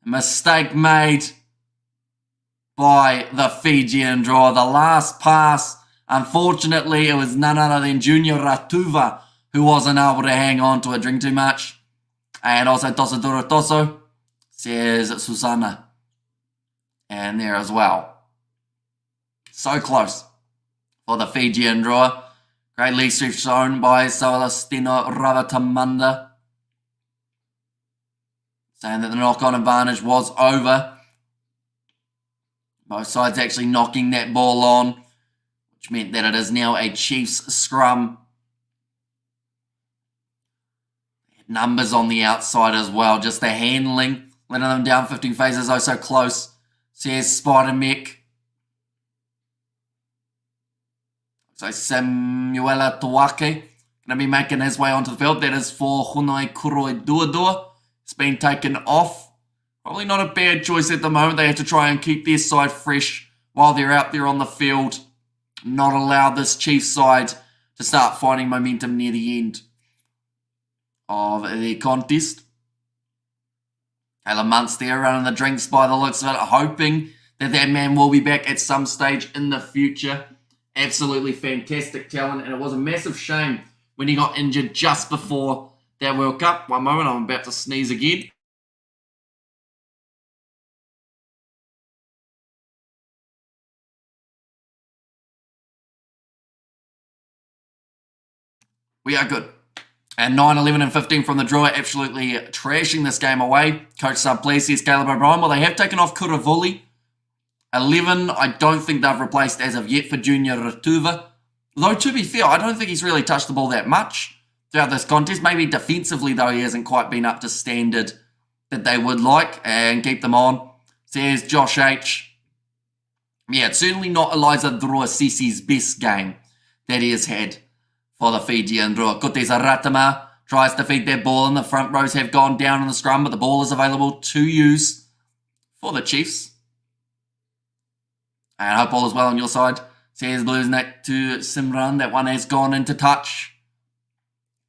A mistake made by the Fijian Drua. The last pass, unfortunately, it was none other than Junior Ratuva who wasn't able to hang on to it, drink too much. And also Toso Duratoso, says Susana. And there as well. So close for the Fijian Drua. Great lead streak shown by Celestino Ravatamanda. Saying that the knock-on advantage was over. Both sides actually knocking that ball on, which meant that it is now a Chiefs scrum. Numbers on the outside as well. Just the handling. Letting them down 15 phases. Oh, so close. Says Spider-Mech. So Samuela Tuake. Going to be making his way onto the field. That is for Hunai Kuroi Duadua. It's been taken off. Probably not a bad choice at the moment. They have to try and keep their side fresh while they're out there on the field. Not allow this Chiefs side to start finding momentum near the end of the contest. Caleb Muntz there running the drinks by the looks of it, hoping that that man will be back at some stage in the future. Absolutely fantastic talent, and it was a massive shame when he got injured just before that World Cup. One moment, I'm about to sneeze again. We are good. And 9, 11 and 15 from the Drua, absolutely trashing this game away. Coach Subplay says Caleb O'Brien. Well, they have taken off Kuravuli. 11, I don't think they've replaced as of yet for Junior Ratuva. Though, to be fair, I don't think he's really touched the ball that much throughout this contest. Maybe defensively, though, he hasn't quite been up to standard that they would like and keep them on. Says Josh H. Yeah, it's certainly not Eliza Drua-Sisi's best game that he has had for the Fijian Drua. Kutes Aratama tries to feed their ball, and the front rows have gone down in the scrum, but the ball is available to use for the Chiefs. And I hope all is well on your side. Says Blues neck to Simran. That one has gone into touch.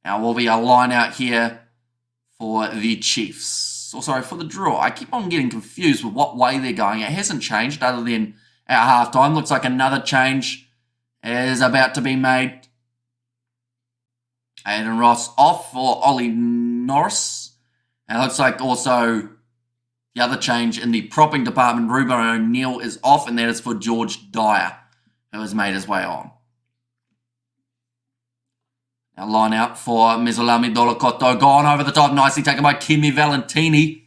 Now will be a line out here for the Chiefs. Or sorry, for the Drua. I keep on getting confused with what way they're going. It hasn't changed other than at halftime. Looks like another change is about to be made. Aiden Ross off for Ollie Norris. And it looks like also the other change in the propping department, Ruben O'Neill is off, and that is for George Dyer, who has made his way on. Now line out for Mizolami Dolokoto, gone over the top, nicely taken by Kimi Valentini.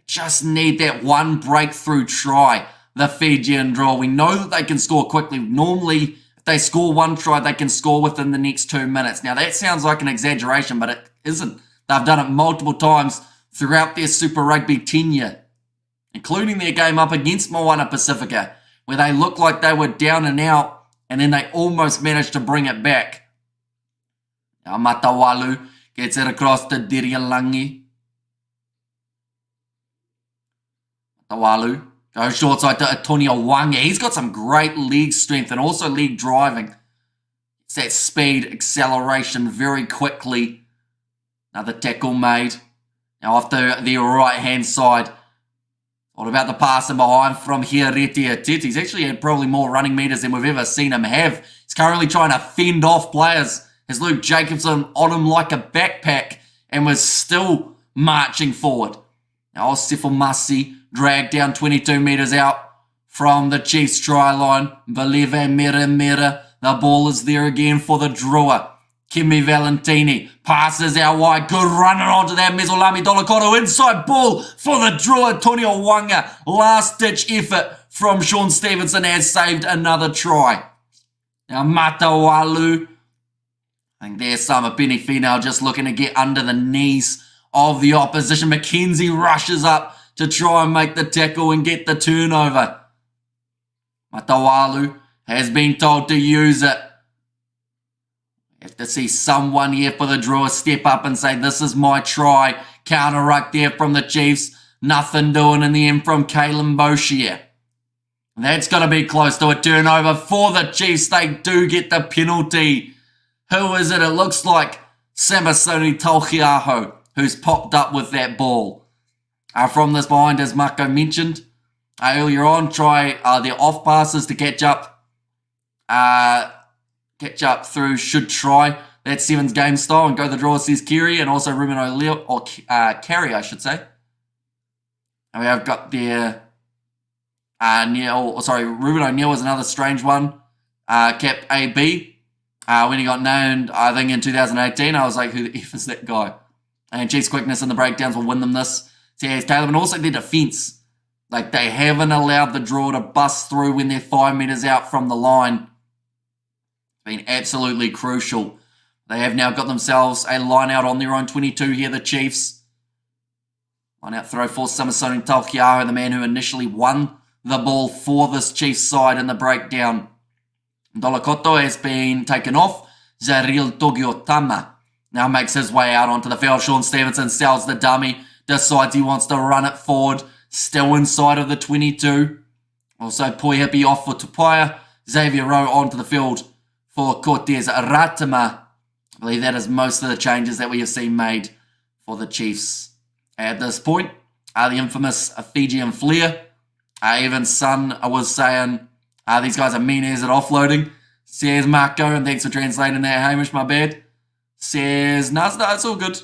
Just need that one breakthrough try, the Fijian Drua. We know that they can score quickly. Normally, if they score one try, they can score within the next 2 minutes. Now, that sounds like an exaggeration, but it isn't. They've done it multiple times throughout their Super Rugby tenure, including their game up against Moana Pacifica, where they looked like they were down and out, and then they almost managed to bring it back. Now Matawalu gets it across to Dirialangi. Matawalu goes short side to Antonio Wanga. He's got some great leg strength and also leg driving. It's that speed, acceleration very quickly. Another tackle made. Now off to the right-hand side. What about the pass in behind from Hireti Atit? He's actually had probably more running meters than we've ever seen him have. He's currently trying to fend off players. Has Luke Jacobson on him like a backpack and was still marching forward. Now Osifo Masi dragged down 22 meters out from the Chiefs try line. Believe Mira. The ball is there again for the Drua. Kimi Valentini passes out wide. Good running onto that Mezolami Dolokoto. Inside ball for the Drua. Antonio Wanga. Last ditch effort from Sean Stevenson has saved another try. Now Matawalu. I think there's Samapini Finau just looking to get under the knees of the opposition. McKenzie rushes up to try and make the tackle and get the turnover. Matawalu has been told to use it. Have to see someone here for the Drua step up and say, this is my try. Counter ruck there from the Chiefs. Nothing doing in the end from Kalen Boshier. That's going to be close to a turnover for the Chiefs. They do get the penalty. Who is it? It looks like Samasoni Tauhiaho, who's popped up with that ball. From this behind, as Marco mentioned earlier on, try their off passes to catch up. Catch up through should try. That's Seven's game style. And go the Drua, says Kerry, and also Ruben O'Neill, or Carey, I should say. And we have got there Ruben O'Neill was another strange one. Capped AB. When he got named, I think in 2018, I was like, who the F is that guy? And Chiefs' quickness in the breakdowns will win them this. Says Caleb, and also their defence. Like, they haven't allowed the Drua to bust through when they're 5 meters out from the line. Been absolutely crucial. They have now got themselves a line out on their own 22 here, the Chiefs. Line out throw for Samasoni Tauhiaho, the man who initially won the ball for this Chiefs side in the breakdown. Dolokoto has been taken off. Zaril Togiotama now makes his way out onto the field. Sean Stevenson sells the dummy, decides he wants to run it forward, still inside of the 22. Also Poihipi off for Tupaya. Xavier Rowe onto the field for Cortez Ratama. I believe that is most of the changes that we have seen made for the Chiefs at this point. The infamous Fijian Flair. Even Sun was saying, these guys are mean as at offloading. Says Marco, and thanks for translating that, Hamish, my bad. Says, no, it's all good.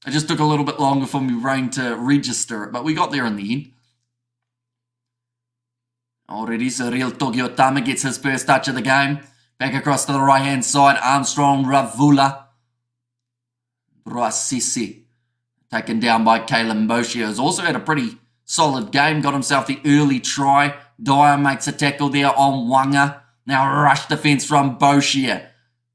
It just took a little bit longer for my brain to register it, but we got there in the end. Already, Cyril Togiotama gets his first touch of the game. Back across to the right-hand side, Armstrong Ravula. Brasisi, taken down by Kalen Boshia, who's also had a pretty solid game. Got himself the early try. Dyer makes a tackle there on Wanga. Now rush defense from Boshia.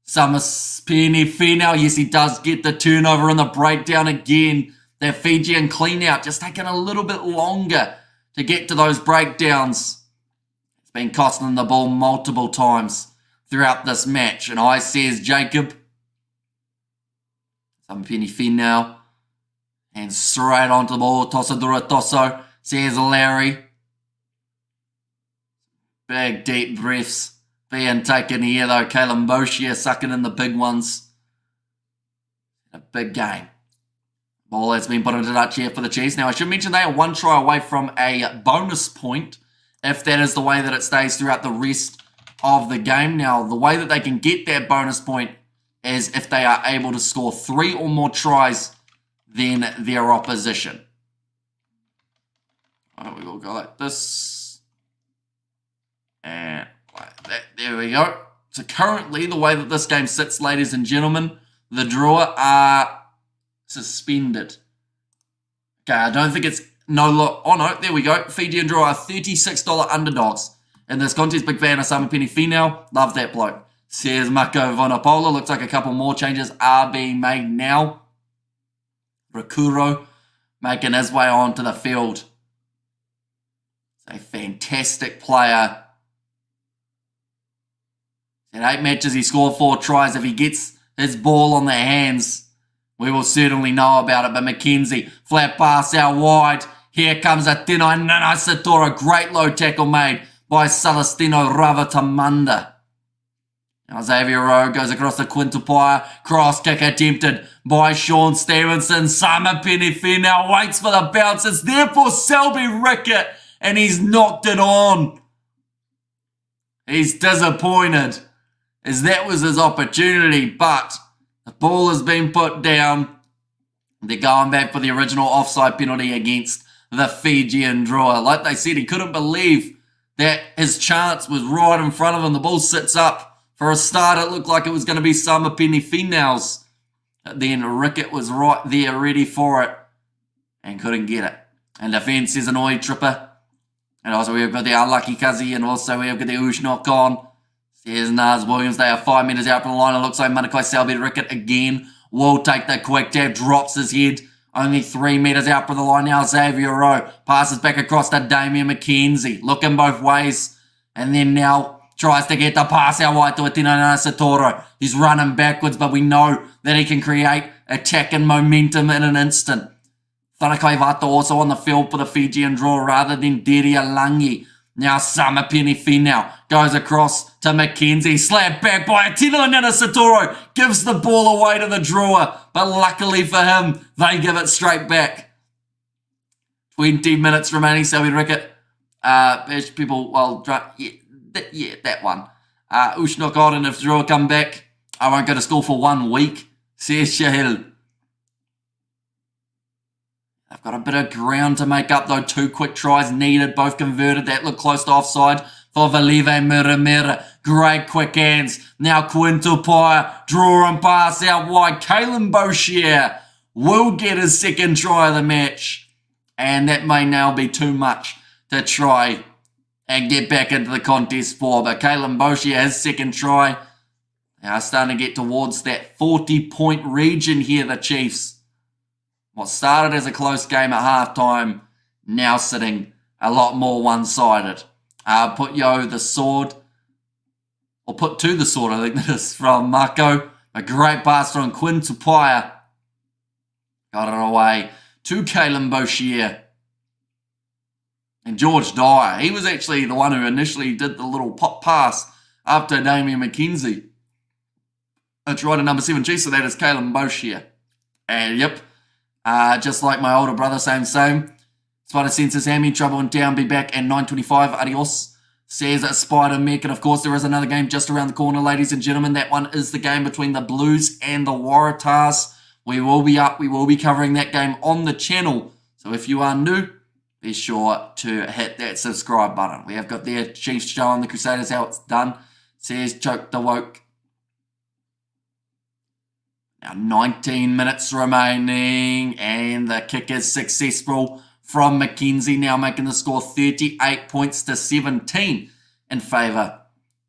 Samapini Finau, yes, he does get the turnover and the breakdown again. That Fijian clean out just taking a little bit longer to get to those breakdowns. It's been costing them the ball multiple times throughout this match. And I says Jacob. Samapini Finau. And straight onto the ball. Tosa Dura Toso. Says Larry. Big deep breaths being taken here though. Kalen Boshia sucking in the big ones. A big game. Ball has been put into Dutch here for the Chiefs. Now I should mention they are 1 try away from a bonus point if that is the way that it stays throughout the rest of the game. Now the way that they can get that bonus point is if they are able to score 3 or more tries than their opposition. Alright, we will go like this. And like that. There we go. So currently, the way that this game sits, ladies and gentlemen, the Drua are suspended. Okay, I don't think it's no look. Oh no, there we go. Fijian Drua are $36 underdogs in this contest. Big fan of Samapini Finau. Love that bloke. Says Mako Vonapola. Looks like a couple more changes are being made now. Rakuro making his way onto the field. He's a fantastic player. In 8 matches, he scored 4 tries. If he gets his ball on their hands, we will certainly know about it. But McKenzie, flat pass out wide. Here comes a Tinoi Nana Satora. Great low tackle made by Celestino Ravatamanda. Now Xavier Rowe goes across the Quintupaia. Cross kick attempted by Sean Stevenson. Samapini Finau waits for the bounce. It's there for Selby Rickett. And he's knocked it on. He's disappointed, as that was his opportunity, but the ball has been put down. They're going back for the original offside penalty against the Fijian Drua. Like they said, he couldn't believe that his chance was right in front of him. The ball sits up. For a start, it looked like it was going to be Samapini Finau's. Then Rickett was right there ready for it and couldn't get it. And defence is an oi tripper. And also we've got the unlucky Kazi, and also we've got the Ushnok on. There's Naz Williams. They are 5 metres out from the line. It looks like Manakai Selby Rickett again will take the quick tap, drops his head. Only 3 metres out from the line now. Xavier Rowe passes back across to Damien McKenzie. Looking both ways. And then now tries to get the pass out wide to Atina Satoro. He's running backwards, but we know that he can create attack and momentum in an instant. Whanakai Vato also on the field for the Fijian Drua rather than Deria Langi. Now Samapini Finau goes across to McKenzie. Slapped back by Atino Nana Satoro. Gives the ball away to the Drua. But luckily for him, they give it straight back. 20 minutes remaining. Selby Rickett. People, well, yeah, that one. Ushnok on, and if Drua come back, I won't go to school for 1 week. Says Shahil. They've got a bit of ground to make up, though. 2 quick tries needed, both converted. That looked close to offside for Valive Miramira. Great quick hands. Now Quintupaia, draw and pass out wide. Kalen Boshia will get his 2nd try of the match. And that may now be too much to try and get back into the contest for. But Kalen Boshia, his 2nd try. They are starting to get towards that 40-point region here, the Chiefs. What started as a close game at halftime, now sitting a lot more one-sided. Put Yo the sword, or put to the sword, I think that is, from Mako. A great pass from Quintupaia. Got it away to Kalen Boshia. And George Dyer, he was actually the one who initially did the little pop pass after Damien McKenzie. That's right, at number 7G, so that is Kalen Boshia. And yep. Just like my older brother, same. Spider Senses, Hammy, trouble in town, be back at 9:25. Adios, says Spider Mech. And of course, there is another game just around the corner, ladies and gentlemen. That one is the game between the Blues and the Waratahs. We will be up. We will be covering that game on the channel. So if you are new, be sure to hit that subscribe button. We have got their Chiefs showing the Crusaders how it's done. Says Choke the Woke. Now 19 minutes remaining, and the kick is successful from McKenzie, now making the score 38 points to 17 in favour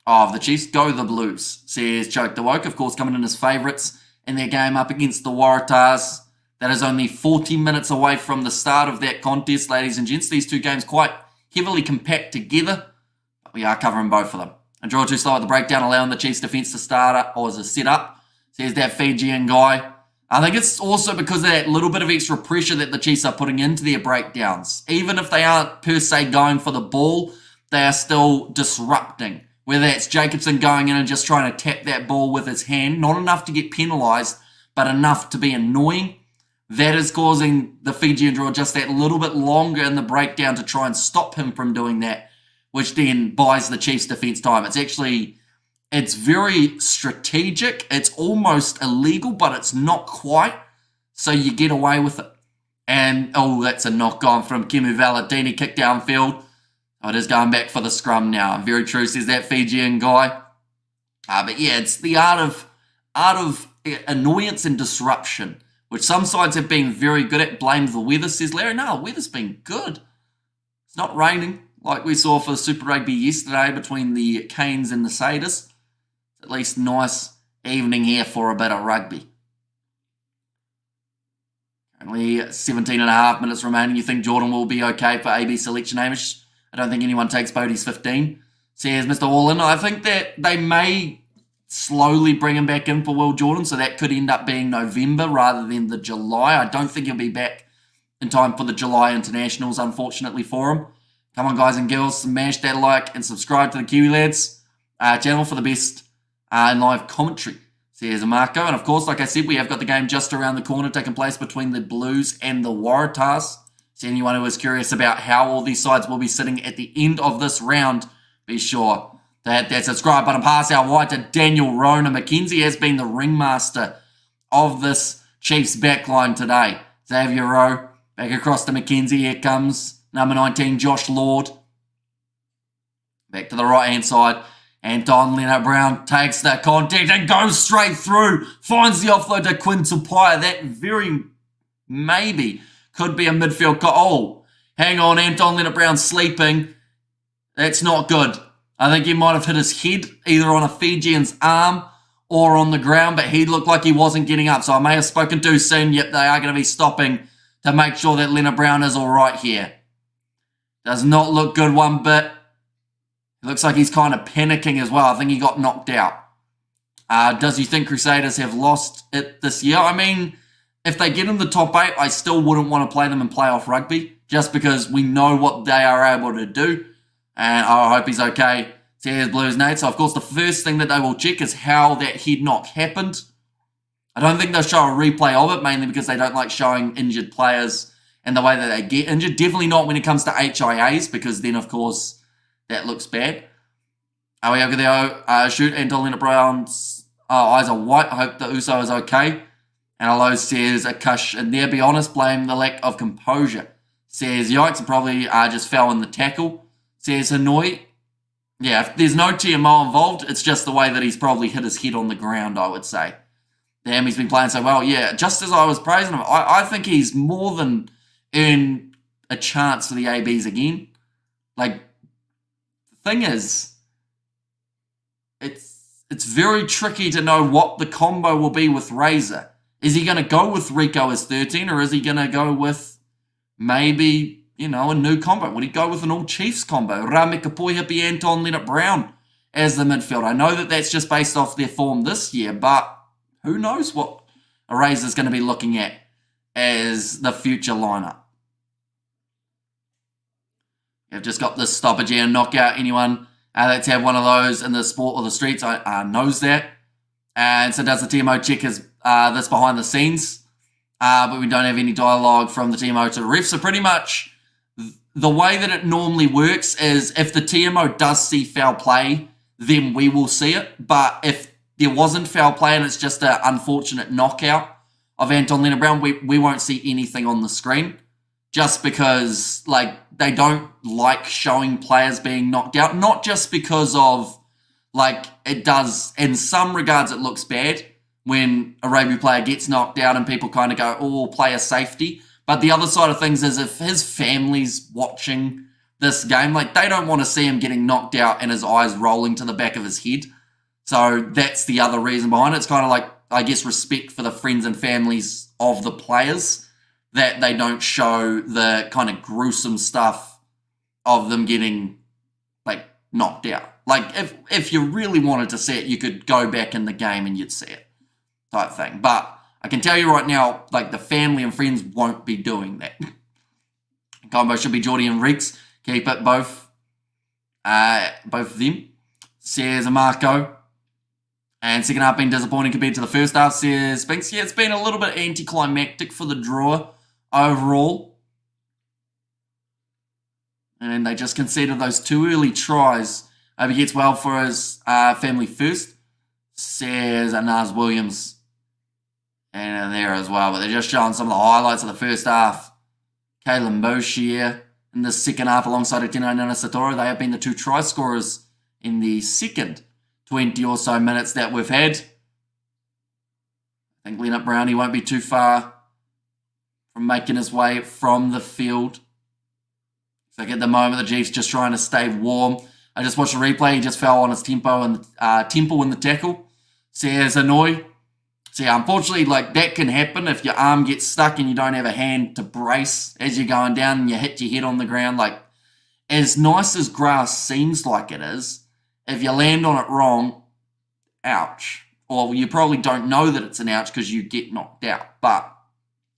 of the Chiefs. Go the Blues, says Choke the Woke. Of course, coming in as favourites in their game up against the Waratahs. That is only 40 minutes away from the start of that contest, ladies and gents. These two games quite heavily compact together, but we are covering both of them. And draw too slow at the breakdown, allowing the Chiefs defence to start up, or as a set-up, says that Fijian guy. I think it's also because of that little bit of extra pressure that the Chiefs are putting into their breakdowns. Even if they aren't per se going for the ball, they are still disrupting. Whether it's Jacobson going in and just trying to tap that ball with his hand, not enough to get penalised, but enough to be annoying. That is causing the Fijian Drua just that little bit longer in the breakdown to try and stop him from doing that, which then buys the Chiefs defence time. It's very strategic. It's almost illegal, but it's not quite. So you get away with it. And, oh, that's a knock on from Kemu Valetini, kick downfield. Oh, it is going back for the scrum now. Very true, says that Fijian guy. But yeah, it's the art of annoyance and disruption, which some sides have been very good at. Blame the weather, says Larry. No, the weather's been good. It's not raining like we saw for Super Rugby yesterday between the Canes and the Satyrs. At least nice evening here for a bit of rugby. Only 17 and a half minutes remaining. You think Jordan will be okay for AB selection, Hamish? I don't think anyone takes Bodie's 15. Says Mr. Allin. I think that they may slowly bring him back in for Will Jordan, so that could end up being November rather than the July. I don't think he'll be back in time for the July internationals, unfortunately for him. Come on, guys and girls, smash that like and subscribe to the Kiwi Lads channel for the best in live commentary, says Marco. And of course, like I said, we have got the game just around the corner taking place between the Blues and the Waratahs. So anyone who is curious about how all these sides will be sitting at the end of this round, be sure to hit that subscribe button. Pass out wide to Daniel Rona. McKenzie has been the ringmaster of this Chiefs backline today. Xavier Rowe back across to McKenzie. Here comes number 19, Josh Lord. Back to the right-hand side. Anton Leonard-Brown takes that contact and goes straight through. Finds the offload to Quinn Tupaia. That very maybe could be a midfield Oh, hang on. Anton Leonard-Brown sleeping. That's not good. I think he might have hit his head either on a Fijian's arm or on the ground, but he looked like he wasn't getting up. So I may have spoken too soon. Yep, they are going to be stopping to make sure that Leonard-Brown is all right here. Does not look good one bit. It looks like he's kind of panicking as well. I think he got knocked out. Does he think Crusaders have lost it this year? I mean, if they get in the top 8, I still wouldn't want to play them in playoff rugby just because we know what they are able to do. And I hope he's okay. Says Blues Nate. So, of course, the first thing that they will check is how that head knock happened. I don't think they'll show a replay of it, mainly because they don't like showing injured players and the way that they get injured. Definitely not when it comes to HIAs, because then, of course, that looks bad. We over there, shoot Anton Leonard-Brown's eyes are white. I hope the Uso is okay. And Alo says a cush in there. Be honest, blame the lack of composure. Says yikes, probably just fell in the tackle. Says Hanoi. Yeah, if there's no TMO involved, it's just the way that he's probably hit his head on the ground, I would say. Damn, he's been playing so well. Yeah, just as I was praising him, I think he's more than earned a chance for the ABs again. Like, the thing is, it's very tricky to know what the combo will be with Razor. Is he going to go with Rico as 13, or is he going to go with maybe, you know, a new combo? Would he go with an all-Chiefs combo? Rame Kapoihipi, Anton Leonard-Brown as the midfield. I know that that's just based off their form this year, but who knows what a Razor's going to be looking at as the future lineup. You've just got this stoppage here and knockout. Anyone that's had one of those in the sport or the streets knows that. And so does the TMO check this behind the scenes. But we don't have any dialogue from the TMO to the ref. So pretty much the way that it normally works is if the TMO does see foul play, then we will see it. But if there wasn't foul play and it's just an unfortunate knockout of Anton Leonard-Brown, we won't see anything on the screen. Just because, like, they don't like showing players being knocked out. Not just because of, like, it does, in some regards it looks bad when a rugby player gets knocked out and people kind of go, oh, player safety. But the other side of things is if his family's watching this game. Like, they don't want to see him getting knocked out and his eyes rolling to the back of his head. So that's the other reason behind it. It's kind of like, I guess, respect for the friends and families of the players, that they don't show the kind of gruesome stuff of them getting, like, knocked out. Like, if you really wanted to see it, you could go back in the game and you'd see it, type thing. But I can tell you right now, like, the family and friends won't be doing that. Combo should be Geordie and Reeks. Keep it, both of them. Says Marco. And second half been disappointing compared to the first half, says Spinks. Yeah, it's been a little bit anticlimactic for the Drua overall. And they just conceded those 2 early tries. Hope he gets well for his family first, says Anaz Williams. And there as well. But they're just showing some of the highlights of the first half. Kalen Boshier in the second half alongside Atino Nana Satoro. They have been the 2 try scorers in the second 20 or so minutes that we've had. I think Leonard Brownie won't be too far from making his way from the field. So at the moment, the Chiefs just trying to stay warm. I just watched the replay. He just fell on his temple in the tackle. Says Hanoi. So yeah, unfortunately, like, that can happen if your arm gets stuck and you don't have a hand to brace as you're going down and you hit your head on the ground. Like, as nice as grass seems like it is, if you land on it wrong, ouch. Or you probably don't know that it's an ouch because you get knocked out. But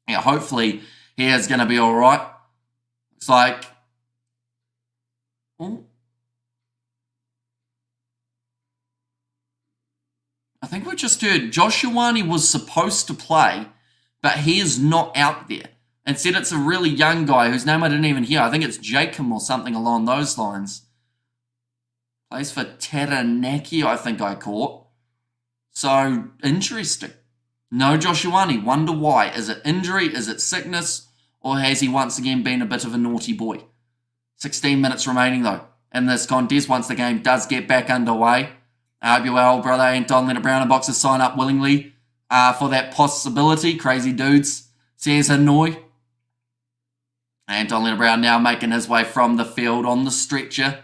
yeah, hopefully he is going to be all right. It's like, oh, I think we just heard Josh Ioane was supposed to play, but he is not out there. Instead, it's a really young guy whose name I didn't even hear. I think it's Jacob or something along those lines. Plays for Taranaki, I think I caught. So, interesting. No Josh Ioane. Wonder why. Is it injury? Is it sickness? Or has he once again been a bit of a naughty boy? 16 minutes remaining, though, in this contest once the game does get back underway. I hope you're well, brother. Anton Leonard Brown and Boxers sign up willingly for that possibility. Crazy dudes, says Hanoi. Anton Leonard Brown now making his way from the field on the stretcher.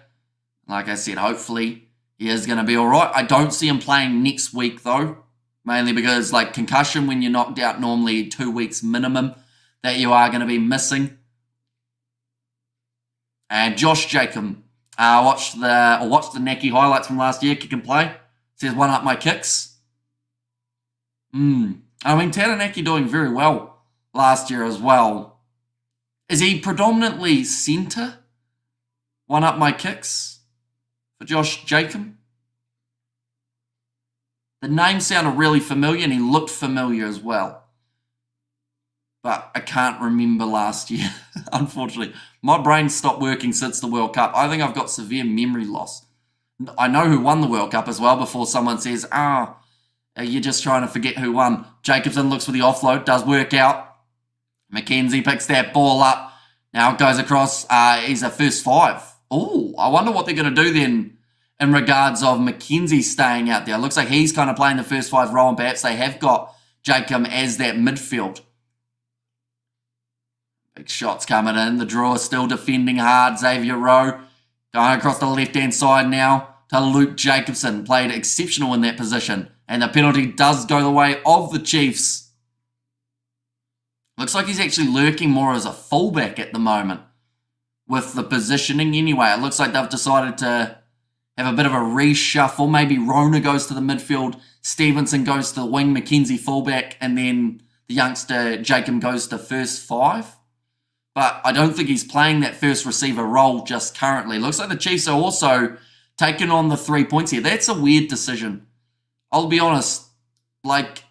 Like I said, hopefully he is going to be all right. I don't see him playing next week, though, mainly because, like, concussion, when you're knocked out, normally 2 weeks minimum that you are going to be missing. And Josh Jacob. Watch the Naki highlights from last year. Kick and play. Says one up my kicks. I mean, Taranaki doing very well last year as well. Is he predominantly centre? One up my kicks for Josh Jacob. The name sounded really familiar and he looked familiar as well. But I can't remember last year, unfortunately. My brain stopped working since the World Cup. I think I've got severe memory loss. I know who won the World Cup as well before someone says, you're just trying to forget who won. Jacobson looks for the offload, does work out. McKenzie picks that ball up. Now it goes across. He's a first 5. Oh, I wonder what they're going to do then in regards of McKenzie staying out there. It looks like he's kind of playing the first 5 role, and perhaps they have got Jacob as that midfield. Big shots coming in. The Drua still defending hard. Xavier Rowe going across the left-hand side now to Luke Jacobson. Played exceptional in that position. And the penalty does go the way of the Chiefs. Looks like he's actually lurking more as a fullback at the moment with the positioning anyway. It looks like they've decided to have a bit of a reshuffle. Maybe Rona goes to the midfield. Stevenson goes to the wing. McKenzie fullback. And then the youngster Jacob goes to first 5. But I don't think he's playing that first receiver role just currently. Looks like the Chiefs are also taking on the 3 points here. That's a weird decision. I'll be honest. Like,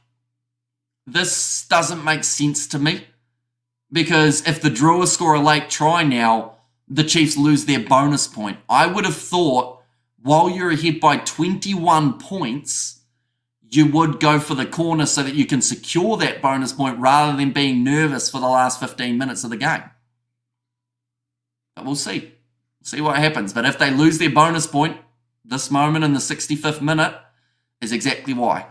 this doesn't make sense to me. Because if the Drua score a late try now, the Chiefs lose their bonus point. I would have thought, while you're ahead by 21 points, you would go for the corner so that you can secure that bonus point rather than being nervous for the last 15 minutes of the game. But we'll see. We'll see what happens. But if they lose their bonus point, this moment in the 65th minute is exactly why.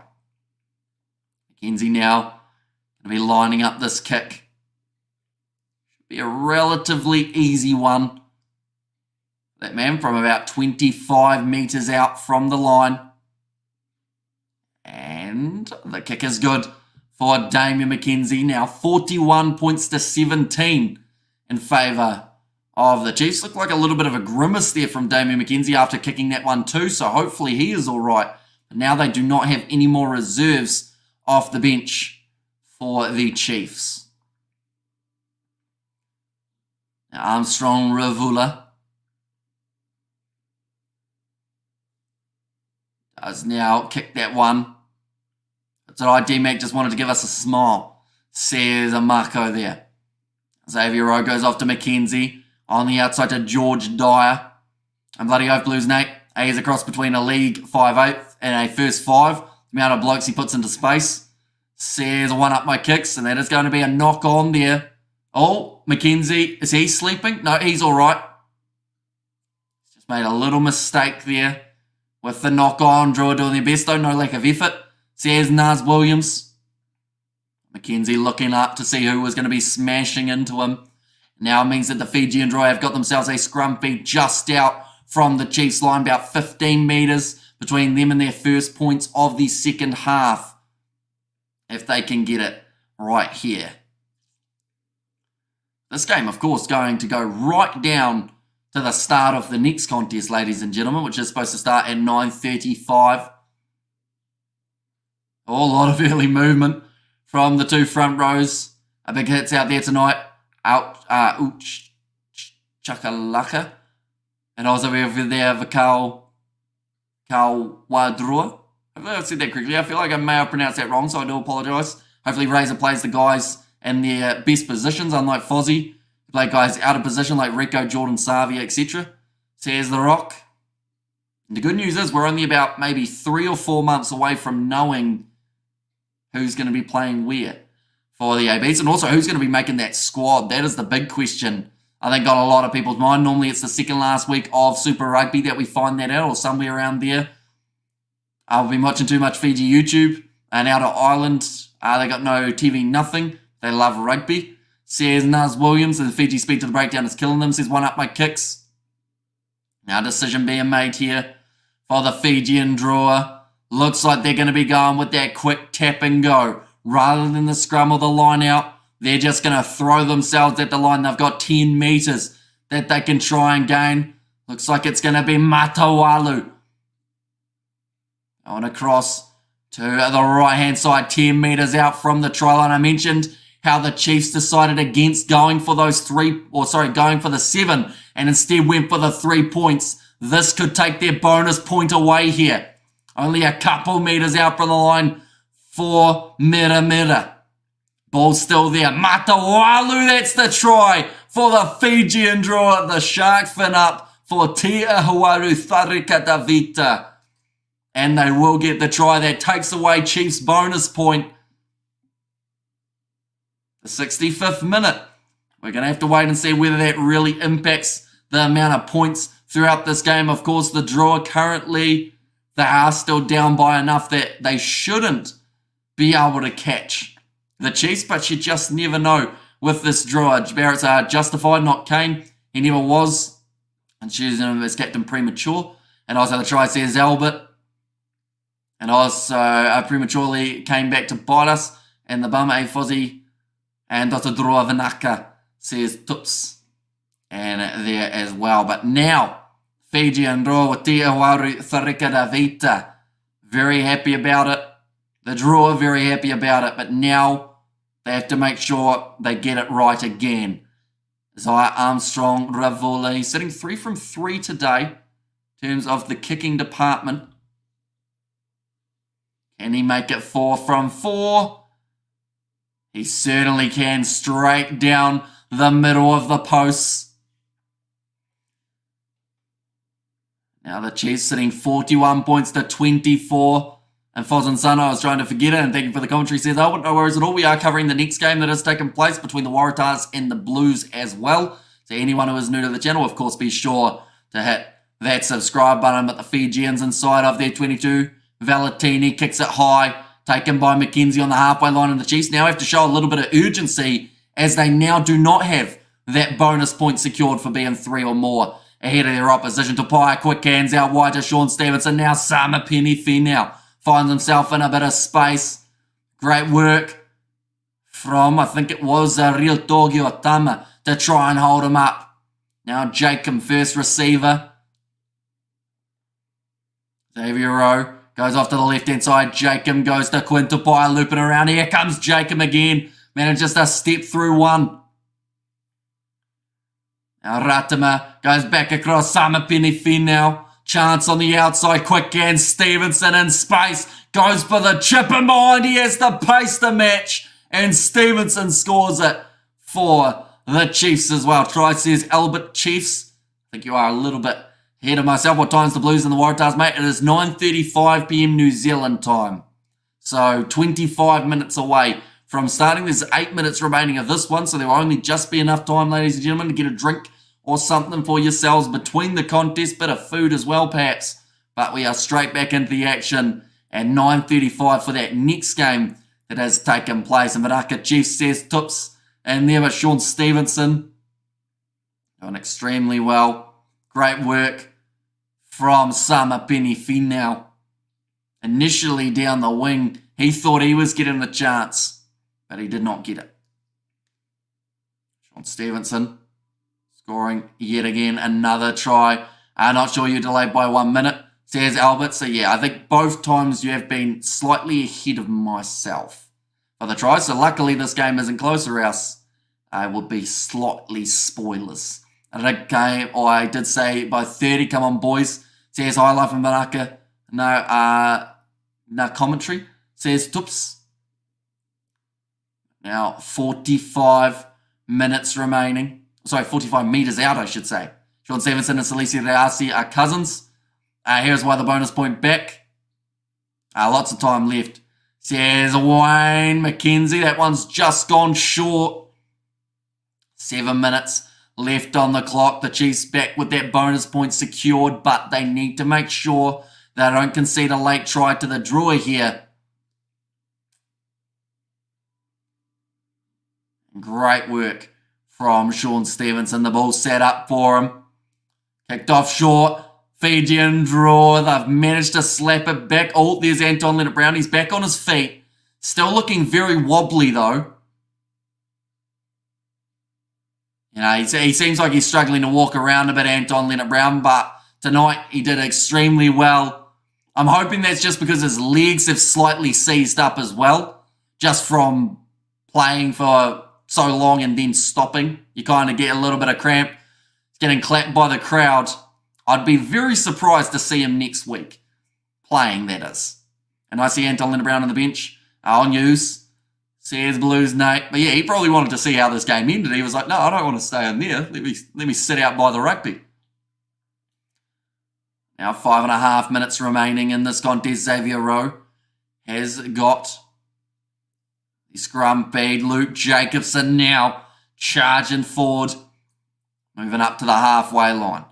McKenzie now going to be lining up this kick. Should be a relatively easy one. that man from about 25 metres out from the line. And the kick is good for Damian McKenzie. Now 41 points to 17 in favour of the Chiefs. Looked like a little bit of a grimace there from Damian McKenzie after kicking that one too, so hopefully he is all right. But now they do not have any more reserves off the bench for the Chiefs. Now Armstrong Ravula does now kick that one. That's all right, D-Mac just wanted to give us a smile, says Marco there. Xavier Rowe goes off to McKenzie. On the outside to George Dyer. And bloody oath Blues Nate. A is a cross between a league 5/8 and a first 5. The amount of blokes he puts into space. Says a one up my kicks, and that is going to be a knock on there. Oh, McKenzie, is he sleeping? No, he's all right. Just made a little mistake there with the knock on. Drua doing their best though, no lack of effort. Says Naz Williams. McKenzie looking up to see who was going to be smashing into him. Now it means that the Fijian Drua have got themselves a scrum feed just out from the Chiefs line, about 15 metres between them and their first points of the second half, if they can get it right here. This game, of course, going to go right down to the start of the next contest, ladies and gentlemen, which is supposed to start at 9:35. A lot of early movement from the two front rows. A big hits out there tonight. Chakalaka. And also over there, Vakal Wadrua. Hopefully I've said that correctly. I feel like I may have pronounced that wrong, so I do apologise. Hopefully Razor plays the guys in their best positions, unlike Fozzie. Play guys out of position like Rico, Jordan, Savia, etc. Says The Rock. And the good news is we're only about maybe 3 or 4 months away from knowing who's going to be playing where for the ABs, and also who's going to be making that squad. That is the big question, I think, on a lot of people's mind. Normally it's the second last week of Super Rugby that we find that out, or somewhere around there. I've been watching too much Fiji YouTube, and out of Ireland, they got no TV, nothing. They love rugby. Says Naz Williams, and the Fiji speed to the breakdown is killing them. Says one up my kicks. Now decision being made here for the Fijian Drua. Looks like they're going to be going with that quick tap and go. Rather than the scrum or the line out, they're just going to throw themselves at the line. They've got 10 metres that they can try and gain. Looks like it's going to be Matawalu. On across to the right-hand side, 10 metres out from the try line. I mentioned how the Chiefs decided against going for those going for the 7 and instead went for the 3 points. This could take their bonus point away here. Only a couple metres out from the line for Mira. Ball still there. Matawalu, that's the try for the Fijian Drua. The shark fin up for Teahuaru Tharika Davita. And they will get the try that takes away Chiefs' bonus point. The 65th minute. We're going to have to wait and see whether that really impacts the amount of points throughout this game. Of course, the Drua currently, they are still down by enough that they shouldn't be able to catch the Chiefs, but you just never know with this Drua. Barrett's justified, not Kane. He never was. And choosing him as captain premature. And also the try says Albert. And also prematurely came back to bite us. And the bum, Fozzie and Dr. Drua Vanaka says Tups. And there as well. But now, Fijian Drua with Teahuaru Tharika Davita. Very happy about it. The Drua very happy about it, but now they have to make sure they get it right again. Zaya Armstrong Ravuli sitting 3 from 3 today in terms of the kicking department. Can he make it 4 from 4? He certainly can, straight down the middle of the posts. Now the Chiefs sitting 41 points to 24. And Fozan Sana, I was trying to forget it, and thank you for the commentary, says, oh, no worries at all. We are covering the next game that has taken place between the Waratahs and the Blues as well. So anyone who is new to the channel, of course, be sure to hit that subscribe button. But the Fijians inside of their 22. Valentini kicks it high, taken by McKenzie on the halfway line, and the Chiefs now have to show a little bit of urgency as they now do not have that bonus point secured for being 3 or more. ahead of their opposition. Tupai, quick hands out wide to Sean Stevenson. Now Samapeni Finau finds himself in a bit of space. Great work from, I think it was Real Togi Otama to try and hold him up. Now Jacob, first receiver. Xavier Rowe goes off to the left-hand side. Jacob goes to Quinn Tupai, looping around. Here comes Jacob again. Manages to step through one. Now Ratima goes back across Samapeni Finau. Chance on the outside. Quick hand. Stevenson in space. Goes for the chip in behind. He has to pace the match. And Stevenson scores it for the Chiefs as well. Try says Albert Chiefs. I think you are a little bit ahead of myself. What time's the Blues and the Waratahs, mate? It is 9:35 p.m. New Zealand time. So 25 minutes away from starting. There's 8 minutes remaining of this one. So there will only just be enough time, ladies and gentlemen, to get a drink or something for yourselves between the contest. Bit of food as well, perhaps. But we are straight back into the action at 9:35 for that next game that has taken place. And Manaka Chiefs says Tups and there was Sean Stevenson doing extremely well. Great work from Samapeni Finau. Initially down the wing, he thought he was getting the chance, but he did not get it. Sean Stevenson scoring yet again another try. I'm not sure you're delayed by 1 minute, says Albert. So yeah, I think both times you have been slightly ahead of myself for the try. So luckily this game isn't close, or else I would be slightly spoilers. I did say by 30, come on boys, says High Life and Manaka. No commentary, says Tups. Now 45 minutes remaining. Sorry, 45 metres out, I should say. Sean Stevenson and Salisi Reasi are cousins. Here's why the bonus point back. Lots of time left. Says Wayne McKenzie. That one's just gone short. 7 minutes left on the clock. The Chiefs back with that bonus point secured, but they need to make sure they don't concede a late try to the Drua here. Great work from Sean Stevenson. The ball set up for him. Kicked off short. Fijian Drua. They've managed to slap it back. Oh, there's Anton Leonard-Brown. He's back on his feet. Still looking very wobbly, though. You know, he seems like he's struggling to walk around a bit, Anton Leonard-Brown, but tonight he did extremely well. I'm hoping that's just because his legs have slightly seized up as well, just from playing for so long and then stopping. You kind of get a little bit of cramp. Getting clapped by the crowd. I'd be very surprised to see him next week. Playing, that is. And I see Anton Leonard-Brown on the bench. On news. Says Blues Nate. But yeah, he probably wanted to see how this game ended. He was like, no, I don't want to stay in there. Let me sit out by the rugby. Now 5.5 minutes remaining in this contest. Xavier Rowe has got the scrum bead. Luke Jacobson now charging forward. Moving up to the halfway line.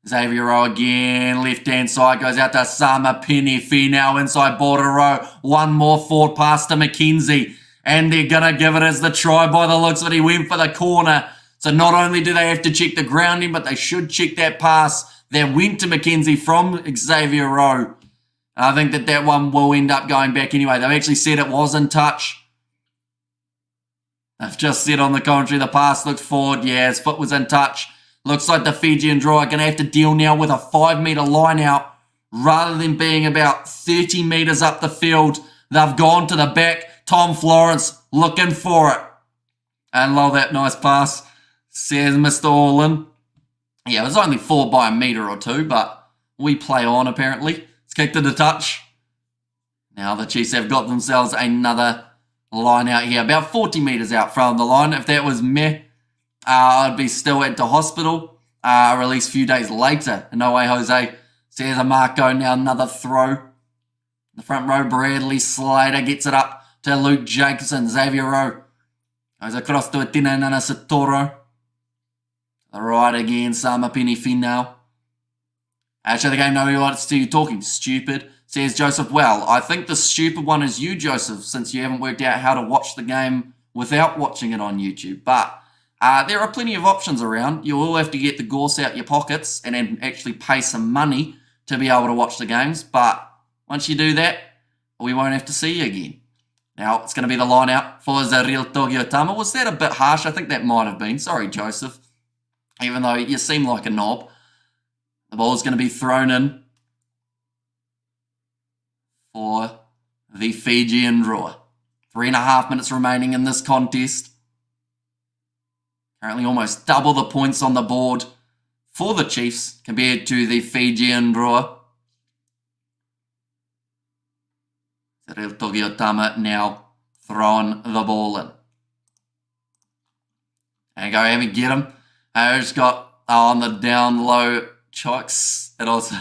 Xavier Rowe again, left-hand side, goes out to Samapeni Finau, inside border row. One more forward pass to McKenzie. And they're going to give it as the try by the looks of it. He went for the corner. So not only do they have to check the grounding, but they should check that pass that went to McKenzie from Xavier Rowe. And I think that one will end up going back anyway. They've actually said it was in touch. I've just said on the commentary the pass looked forward. Yeah, his foot was in touch. Looks like the Fijian Drua are going to have to deal now with a 5 metre line out rather than being about 30 metres up the field. They've gone to the back. Tom Florence looking for it. And love that nice pass, says Mr. Orlin. Yeah, it was only forward by a metre or two, but we play on apparently. It's kicked to the touch. Now the Chiefs have got themselves another line out here, about 40 metres out from the line. If that was meh, I'd be still at the hospital, or at least a few days later. No way, Jose. Says a Marco, now another throw. The front row, Bradley Slater gets it up to Luke Jacobson. Xavier Rowe goes across to Atina Nana Satoro. The right again, Samapeni Finau. Actually, the game, no, he wants to you talking. Stupid, says Joseph. Well, I think the stupid one is you, Joseph, since you haven't worked out how to watch the game without watching it on YouTube. But There are plenty of options around. You will have to get the gorse out your pockets and then actually pay some money to be able to watch the games. But once you do that, we won't have to see you again. Now, it's going to be the line out for Zaril Togiotama. Was that a bit harsh? I think that might have been. Sorry, Joseph. Even though you seem like a knob. The ball is going to be thrown in for the Fijian Drua. 3.5 minutes remaining in this contest. Currently almost double the points on the board for the Chiefs compared to the Fijian Drua. Cyril Togiotama now throwing the ball in. And go ahead and get him. Who's got on the down low chokes. And also,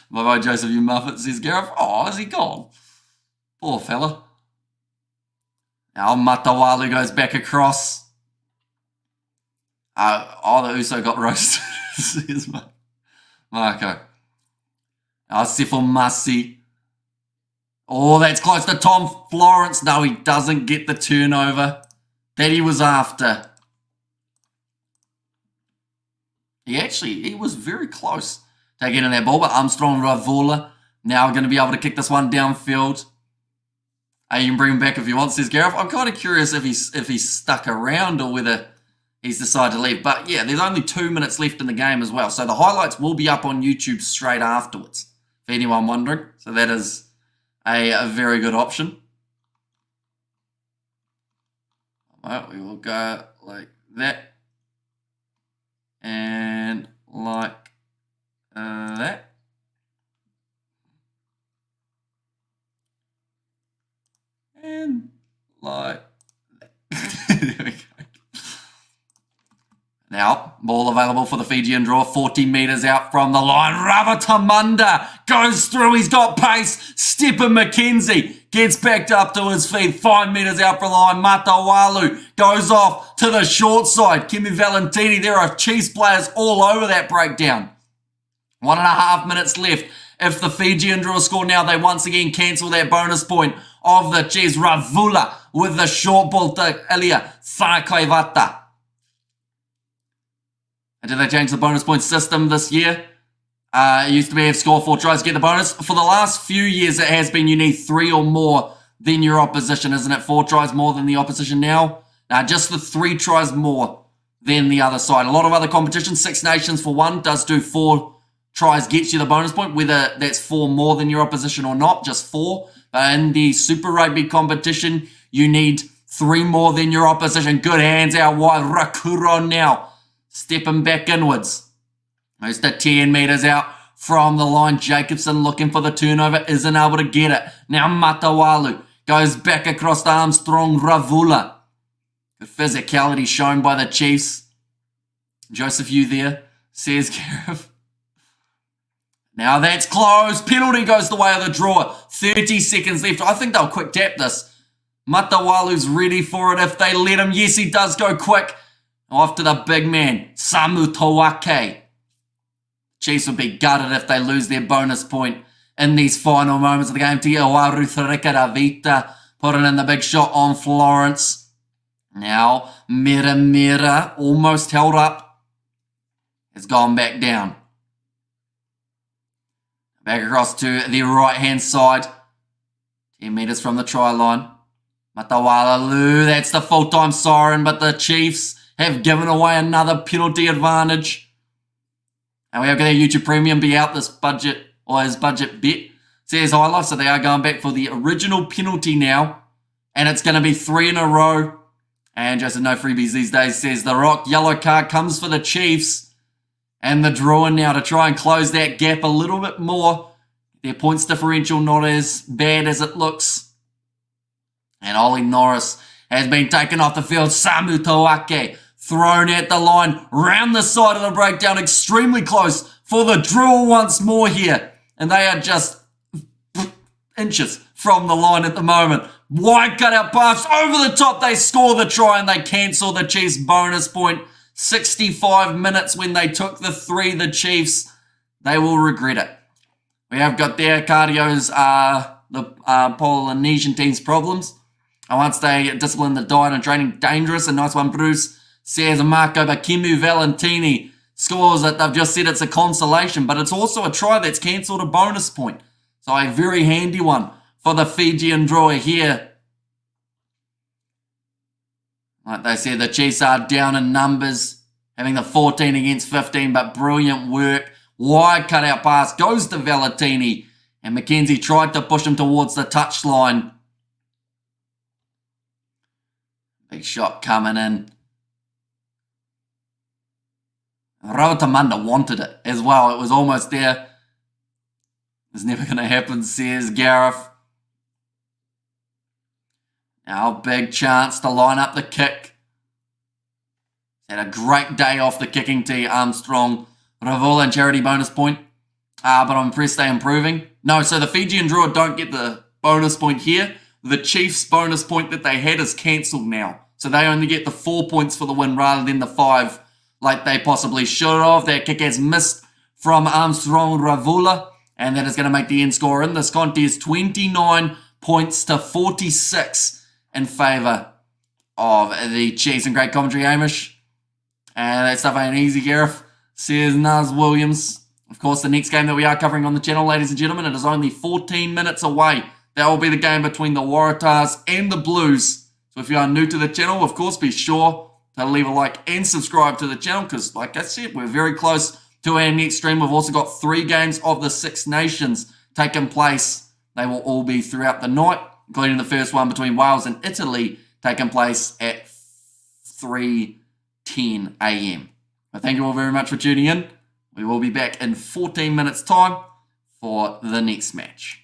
bye-bye Joseph, you muffet, says Gareth. Oh, is he gone? Poor fella. Now Matawalu goes back across. The Uso got roasted. Says Marco. Sifo Masi. Oh, that's close to Tom Florence. No, he doesn't get the turnover that he was after. He was very close to getting that ball, but Armstrong Ravula now going to be able to kick this one downfield. You can bring him back if you want, says Gareth. I'm kind of curious if he's stuck around or whether he's decided to leave. But yeah, there's only 2 minutes left in the game as well. So the highlights will be up on YouTube straight afterwards, if anyone wondering. So that is a very good option. Well, we will go like that. And like that. And like that. There we go. Now, ball available for the Fijian Drua, 40 metres out from the line. Ravatamunda goes through, he's got pace. Stephen McKenzie gets backed up to his feet, 5 metres out from the line. Matawalu goes off to the short side. Kimi Valentini, there are Chiefs players all over that breakdown. 1.5 minutes left. If the Fijian Drua score now, they once again cancel that bonus point of the Chiefs. Ravula with the short ball to Elia Sakaivata. And did they change the bonus point system this year? It used to be score 4 tries to get the bonus. For the last few years, it has been you need 3 or more than your opposition, isn't it? 4 tries more than the opposition now. Just the 3 tries more than the other side. A lot of other competitions, Six Nations for one, does do 4 tries gets you the bonus point, whether that's 4 more than your opposition or not, just 4. But in the Super Rugby competition, you need 3 more than your opposition. Good hands out wide. Rakuro now. Stepping back inwards. Moves to 10 metres out from the line. Jacobson looking for the turnover. Isn't able to get it. Now Matawalu goes back across to Armstrong Ravula. Good physicality shown by the Chiefs. Joseph, you there? Says Gareth. Now that's close. Penalty goes the way of the draw. 30 seconds left. I think they'll quick tap this. Matawalu's ready for it if they let him. Yes, he does go quick. Off to the big man, Samu Tawake. Chiefs would be gutted if they lose their bonus point in these final moments of the game. Tiawaru Tharikaravita putting in the big shot on Florence. Now, Mira almost held up. Has gone back down. Back across to the right-hand side. 10 metres from the try line. Matawalu, that's the full-time siren, but the Chiefs have given away another penalty advantage. And we have got our YouTube Premium be out this budget, or his budget bet. Says highlights, so they are going back for the original penalty now. And it's going to be 3 in a row. And just no freebies these days, says The Rock. Yellow card comes for the Chiefs. And the Drua now to try and close that gap a little bit more. Their points differential not as bad as it looks. And Ollie Norris has been taken off the field. Samu Tawake thrown at the line, round the side of the breakdown, extremely close for the Drua once more here. And they are just inches from the line at the moment. Wide cutout pass over the top. They score the try and they cancel the Chiefs bonus point. 65 minutes when they took the 3, the Chiefs. They will regret it. We have got their cardio's, the Polynesian team's problems. And once they discipline the diet and training, dangerous. A nice one, Bruce says Marco Bakemu Valentini scores it. They've just said it's a consolation, but it's also a try that's cancelled, a bonus point. So a very handy one for the Fijian Drua here. Like they said, the Chiefs are down in numbers, having the 14 against 15, but brilliant work. Wide cutout pass goes to Valentini, and McKenzie tried to push him towards the touchline. Big shot coming in. Rawatamanda wanted it as well. It was almost there. It's never going to happen, says Gareth. Now, big chance to line up the kick. He's had a great day off the kicking tee, Armstrong. Ravula and charity bonus point. But I'm impressed they're improving. No, so the Fijian Drua don't get the bonus point here. The Chiefs' bonus point that they had is cancelled now. So they only get the 4 points for the win rather than the 5 like they possibly should have. That kick has missed from Armstrong Ravula, and that is going to make the end score in this contest 29 points to 46 in favour of the Chiefs. And great commentary, Hamish. And that stuff ain't easy, Gareth, says Naz Williams. Of course, the next game that we are covering on the channel, ladies and gentlemen, it is only 14 minutes away. That will be the game between the Waratahs and the Blues. So if you are new to the channel, of course, be sure to leave a like and subscribe to the channel because, like I said, we're very close to our next stream. We've also got 3 games of the Six Nations taking place. They will all be throughout the night, including the first one between Wales and Italy taking place at 3:10 a.m. But thank you all very much for tuning in. We will be back in 14 minutes' time for the next match.